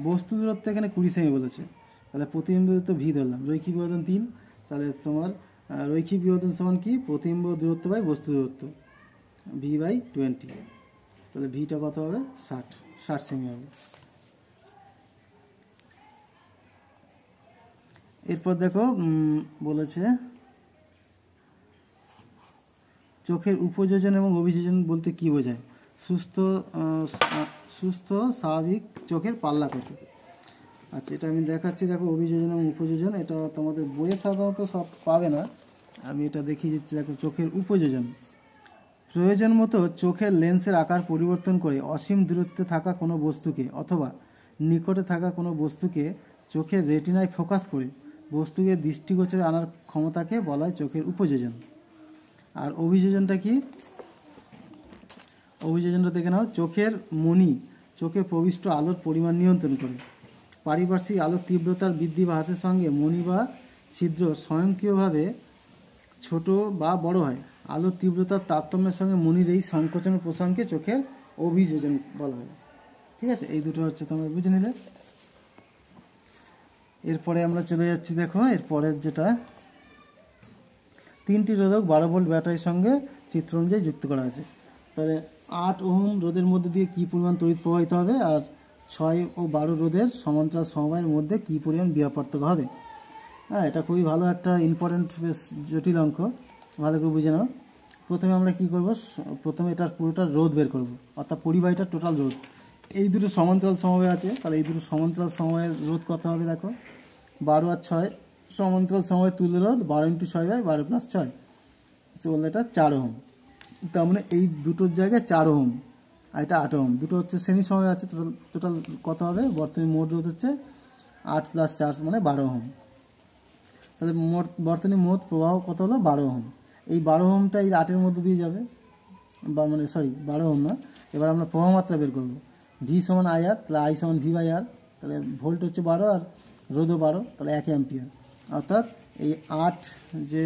বস্তু দূরত্ব এখানে 20 সেমি বলেছে, তাহলে প্রতিবিম্ব দূরত্ব ভি ধরলাম, রৈখিক বিবর্ধন 3, তাহলে তোমার রৈখিক বিবর্ধন সমান কি, প্রতিবিম্ব দূরত্ব বাই বস্তু দূরত্ব, ভি বাই 20, তাহলে ভিটা কত হবে, 60 সেমি হবে। এরপর দেখো বলেছে চোখের উপযোজন এবং অভিযোজন বলতে কি বোঝায়। সুস্থ স্বাভাবিক চোখের পাল্লা কত। আচ্ছা, এটা আমি দেখাচ্ছি, দেখো অভিযোজন এবং উপযোজন, এটা তোমাদের বইয়ে সাধারণত সব পাবে না, আমি এটা দেখিয়ে দিচ্ছি। দেখো চোখের উপযোজন, প্রয়োজন মতো চোখের লেন্সের আকার পরিবর্তন করে অসীম দূরত্বে থাকা কোনো বস্তুকে অথবা নিকটে থাকা কোনো বস্তুকে চোখের রেটিনায় ফোকাস করে বস্তুকে দৃষ্টিগোচরে আনার ক্ষমতাকে বলা হয় চোখের উপযোজন। আর অভিযোজনটা কি, অভিযোজনটা দেখে নাও, চোখের মণি চোখে প্রবিষ্ট আলোর পরিমাণ নিয়ন্ত্রণ করে, পারিপার্শ্বিক আলোর তীব্রতার বৃদ্ধি বা হ্রাসের সঙ্গে মণি বা ছিদ্র স্বয়ংক্রিয়ভাবে ছোট বা বড় হয়, আলোর তীব্রতার তারতম্যের সঙ্গে মণির এই সংকোচন প্রসারণকে চোখের অভিযোজন বলা হয়। ঠিক আছে, এই দুটো হচ্ছে তোমরা বুঝে নিলে। এরপরে আমরা চলে যাচ্ছি, দেখো এরপরের যেটা, 3টি রোধক 12 ভোল্ট ব্যাটারির সঙ্গে চিত্র অনুযায়ী যুক্ত করা আছে, তাহলে 8 ওহম রোধের মধ্যে দিয়ে কী পরিমাণ তড়িৎ প্রবাহিত হবে, আর 6 ও 12 রোধের সমান্তরাল সমবায়ের মধ্যে কী পরিমাণ বিভব পার্থক্য হবে। হ্যাঁ, এটা খুবই ভালো একটা ইম্পর্টেন্ট, বেশ জটিল অঙ্ক, ভালো করে বুঝে নাও। প্রথমে আমরা কি করব, প্রথমে এটার পুরোটা রোধ বের করব, অর্থাৎ পরিবাহীটার টোটাল রোধ। এই দুটো সমান্তরাল সমবায় আছে, তাহলে এই দুটো সমান্তরাল সমবায়ের রোধ কত হবে, দেখো 12 আর 6 সমান্তরাল সমবায়ের তুল্য রোধ 12 × 6 / 12 + 6, বললে এটা 4 ওহম। তার মানে এই দুটোর জায়গায় 4 ওহম, আর এটা 8 ওহম, দুটো হচ্ছে শ্রেণী সমবায় আছে, টোটাল কত হবে, বর্তনী মোট রোধ হচ্ছে 8 + 4 মানে 12 ওহম। তাহলে বর্তনী মোট প্রবাহ কত হলো, 12 ওহম। এই 12 ওহমটা এই 8-এর মধ্যে দিয়ে যাবে, বা মানে সরি 12 ওহম না। এবার আমরা প্রবাহ মাত্রা বের করব। ভি সমান আই আর, তাহলে আই সমান ভি বাই আর, তাহলে ভোল্ট হচ্ছে 12 আর রোধও 12, তাহলে 1 অ্যাম্পিয়ার। অর্থাৎ এই 8 যে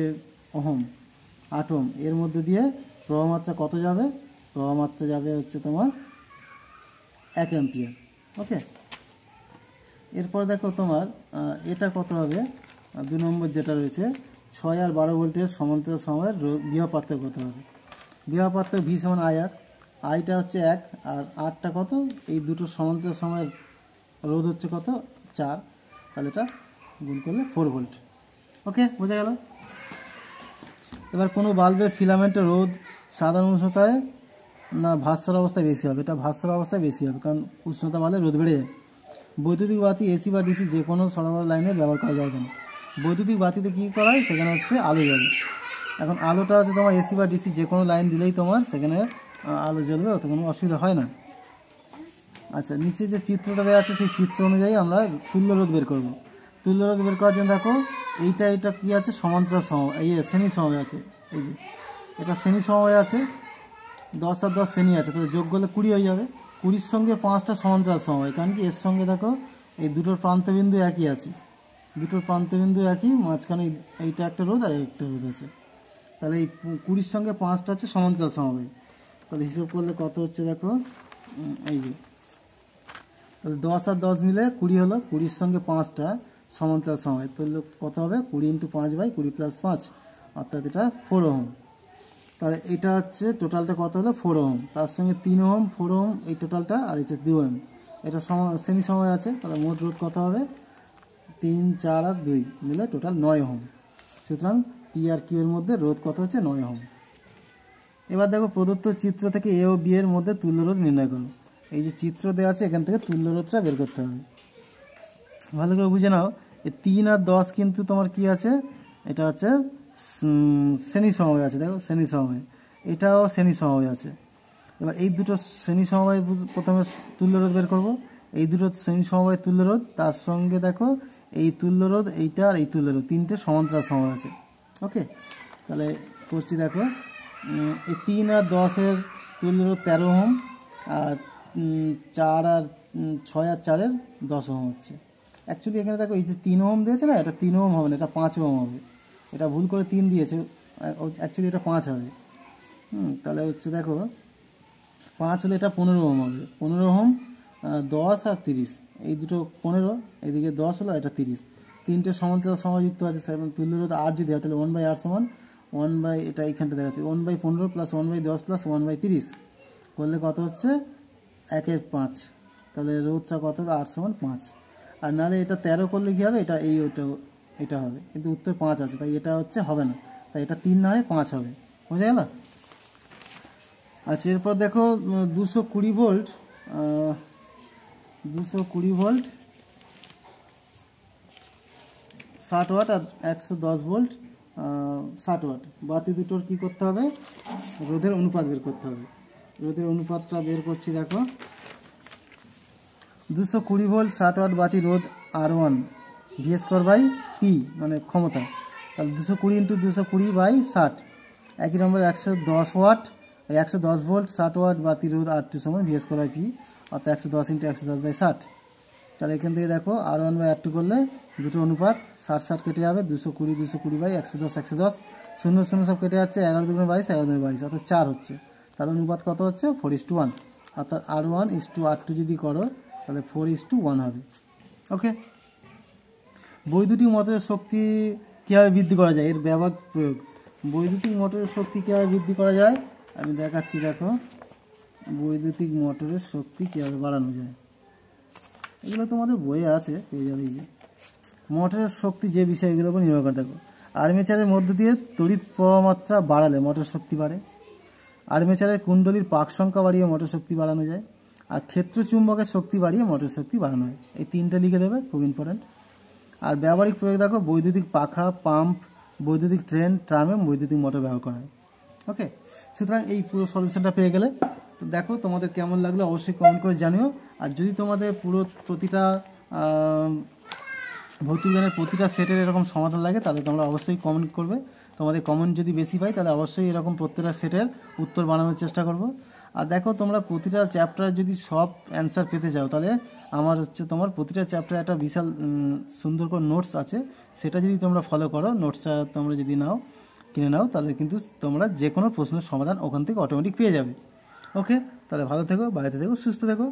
ওহম 8 ওহম এর মধ্যে দিয়ে প্রবাহ মাত্রা কত যাবে? প্রবাহ মাত্রা যাবে হচ্ছে তোমার 1 অ্যাম্পিয়ার। ওকে, এরপর দেখো তোমার এটা কত হবে? 2 নম্বর যেটা রয়েছে 6 আর 12 ভোল্টের সমান্তরাল সময়ের বিভব পার্থক্য কত হবে? বিভব পার্থক্য ভি সমান আই আর, আইটা হচ্ছে 1 আর আরটা কত? এই দুটো সমান্তরাল সময়ের রোধ হচ্ছে কত? 4, তাহলে এটা গুণ করলে 4 ভোল্ট। ওকে, বোঝা গেল? এবার কোনো বাল্বের ফিলামেন্টের রোধ সাধারণ উষ্ণতায় না ভাস্বর অবস্থায় বেশি হবে? এটা ভাস্বর অবস্থায় বেশি হবে, কারণ উষ্ণতা বাড়লে রোধ বেড়ে যায়। বৈদ্যুতিক বাতি এসি বা ডিসি যে কোনো সরবরাহ লাইনে ব্যবহার করা যায় কেন? বৈদ্যুতিক বাতিতে কী করা হয়? সেখানে হচ্ছে আলো জ্বলে। এখন আলোটা হচ্ছে তোমার এসি বা ডিসি যে কোনো লাইন দিলেই তোমার সেখানে আলো জ্বলবে, অত কোনো অসুবিধা হয় না। আচ্ছা, নিচে যে চিত্রটা দেওয়া আছে সেই চিত্র অনুযায়ী আমরা তুল্য রোধ বের করব। তুল্য রোধ বের করার জন্য দেখো এইটা কী আছে? সমান্তরাল সমবায়, এই শ্রেণী সমবায় আছে। এই যে এটা শ্রেণী সমবায় আছে, 10 আর 10 শ্রেণী আছে, তাহলে যোগ করলে 20 হয়ে যাবে। 20-র সঙ্গে 5টা সমান্তরাল সমবায়, কারণ কি এর সঙ্গে দেখো এই দুটোর প্রান্তবিন্দু একই আছে, দুটোর প্রান্তবিন্দু একই, মাঝখানে এইটা একটা রোধ আর একটা রোধ আছে। তাহলে এই 20-র সঙ্গে 5টা হচ্ছে সমান্তরাল সমবায়। তাহলে হিসাব করলে কত হচ্ছে দেখো, এই যে তাহলে 10 আর 10 মিলে 20 হলো, 20-র সঙ্গে 5টা সমান্তরাল সমবায়, তাহলে কত হবে? 20 × 5/20 + 5, অর্থাৎ এটা 4 ওহম। তাহলে এটা হচ্ছে টোটালটা কত হলো? 4 ওহম, তার সঙ্গে 3 ওহম 4 ওহম এই টোটালটা, আর হচ্ছে 2 ওহম, এটা শ্রেণী সময় আছে। তাহলে মোট রোধ কত হবে? 3, 4 আর 2 মিলে টোটাল 9 ওহম। সুতরাং পি আর কিউ এর মধ্যে রোধ কত হচ্ছে? 9 ওহম। এবার দেখো প্রদত্ত চিত্র থেকে এ ও বি এর মধ্যে তুল্য রোধ নির্ণয় করো। এই যে চিত্র দেওয়া আছে এখান থেকে তুল্য রোধটা বের করতে হবে। ভালো করে বুঝে নাও, এই 3 আর 10 কিন্তু তোমার কি আছে? এটা হচ্ছে শ্রেণী সমবায় আছে। দেখো শ্রেণী সমবায়, এটাও শ্রেণী সমবায় আছে। এবার এই দুটো শ্রেণী সমবায় প্রথমে তুল্য রোধ বের করবো। এই দুটো শ্রেণী সমবায় তুল্য রোধ, তার সঙ্গে দেখো এই তুল্য রোধ, এইটা আর এই তুল্য রোধ, 3টে সমান্তরাল সমবায় আছে। ওকে, তাহলে করছি দেখো, এই 3 আর 10-এর তুল্য রোধ 13 ওহম, আর 4 আর 6 আর 4-এর 10 ওহম হচ্ছে। অ্যাকচুয়ালি এখানে দেখো এই যে 3 ওহম দিয়েছে না, এটা 3 ওহম হবে না, এটা 5 ওহম হবে। এটা ভুল করে 3 দিয়েছে, অ্যাকচুয়ালি এটা 5 হবে। তাহলে হচ্ছে দেখো 5 হলে এটা 15 ওহম হবে। 15 ওহম, 10 আর 30, এই দুটো 15, এইদিকে 10 হলো, এটা 30, 3টে সমান্তরাল সমবায় যুক্ত আছে। তুল্য রোধ আর যদি হয় তাহলে 1/r সমান 1 এটা এইখানটা দেখা যাচ্ছে 1/15 + 1/10 + 1/30 করলে কত হচ্ছে? 1/5। তাহলে রোধটা কত হবে? r সমান 5। আর নাহলে এটা 13 করলে কী হবে? এটা এই এটা হবে, কিন্তু উত্তর 5 আছে, তাই এটা হচ্ছে হবে না, তাই এটা 3 না হয় 5 হবে। বুঝা গেল? আচ্ছা, এরপর দেখো 220 ভোল্ট 60 ওয়াট আর 110 ভোল্ট 60 ওয়াট বাতি দুটোর কী করতে হবে? রোধের অনুপাত বের করতে হবে। রোধের অনুপাতটা বের করছি দেখো, 220 ভোল্ট 60 ওয়াট বাতি রোধ R1 V²/P মানে ক্ষমতা। তাহলে 220 × 220/60, একই নম্বর 110 ওয়াট, 110 ভোল্ট 60 ওয়াট বাতি রোধ R2 সমান V²/P, অর্থাৎ 110 × 110/60। তাহলে এখান থেকে দেখো R1/R2 করলে দুটো অনুপাত 60 কেটে যাবে, 220 220/110 110, 0 0 সব কেটে যাচ্ছে, 11 × 2 = 22, 11 × 2 = 22, অর্থাৎ 4 হচ্ছে। তাহলে অনুপাত কত হচ্ছে? 4:1, অর্থাৎ R1:R2 যদি করো তাহলে 4:1 হবে। ওকে, বৈদ্যুতিক মোটরের শক্তি কীভাবে বৃদ্ধি করা যায়? এর ব্যবহার প্রয়োগ। বৈদ্যুতিক মোটরের শক্তি কীভাবে বৃদ্ধি করা যায় আমি দেখাচ্ছি। দেখো বৈদ্যুতিক মোটরের শক্তি কীভাবে বাড়ানো যায়, এগুলো তোমাদের বইয়ে আছে, পেয়ে যাবে। এই যে মোটরের শক্তি যে বিষয়গুলোর উপর নির্ভর করে, দেখো আর্মেচারের মধ্য দিয়ে তড়িৎ প্রবাহ মাত্রা বাড়ালে মোটর শক্তি বাড়ে। আর্মেচারের কুণ্ডলীর পাক সংখ্যা বাড়িয়ে মোটর শক্তি বাড়ানো যায়। আর ক্ষেত্র চুম্বকের শক্তি বাড়িয়ে মোটর শক্তি বাড়ানো হয়। এই 3টে লিখে দেবে, খুব ইম্পর্টেন্ট। আর ব্যবহারিক প্রয়োগ দেখো, বৈদ্যুতিক পাখা, পাম্প, বৈদ্যুতিক ট্রেন, ট্রামে বৈদ্যুতিক মোটর ব্যবহার করা হয়। ওকে, সুতরাং এই পুরো সলিউশনটা পেয়ে গেলে। তো দেখো তোমাদের কেমন লাগলো অবশ্যই কমেন্ট করে জানিও। আর যদি তোমাদের পুরো প্রতিটা ভৌতিক জ্ঞানের প্রতিটা সেটের এরকম সমাধান লাগে তাহলে তোমরা অবশ্যই কমেন্ট করবে। তোমাদের কমেন্ট যদি বেশি পাই তাহলে অবশ্যই এরকম প্রত্যেকটা সেটের উত্তর বানানোর চেষ্টা করব। আর দেখো তোমরা প্রতিটা চ্যাপ্টার যদি সব অ্যান্সার পেতে চাও তাহলে আমার তোমার প্রতিটা চ্যাপ্টারে একটা বিশাল সুন্দর করে নোটস আছে, সেটা যদি তোমরা ফলো করো, নোটসটা তোমরা যদি কিনে নাও তাহলে কিন্তু তোমরা যে কোনো প্রশ্নের সমাধান ওখান থেকে অটোমেটিক পেয়ে যাবে। ওকে, তাহলে ভালো থেকো, বাড়িতে থেকো, সুস্থ থেকো।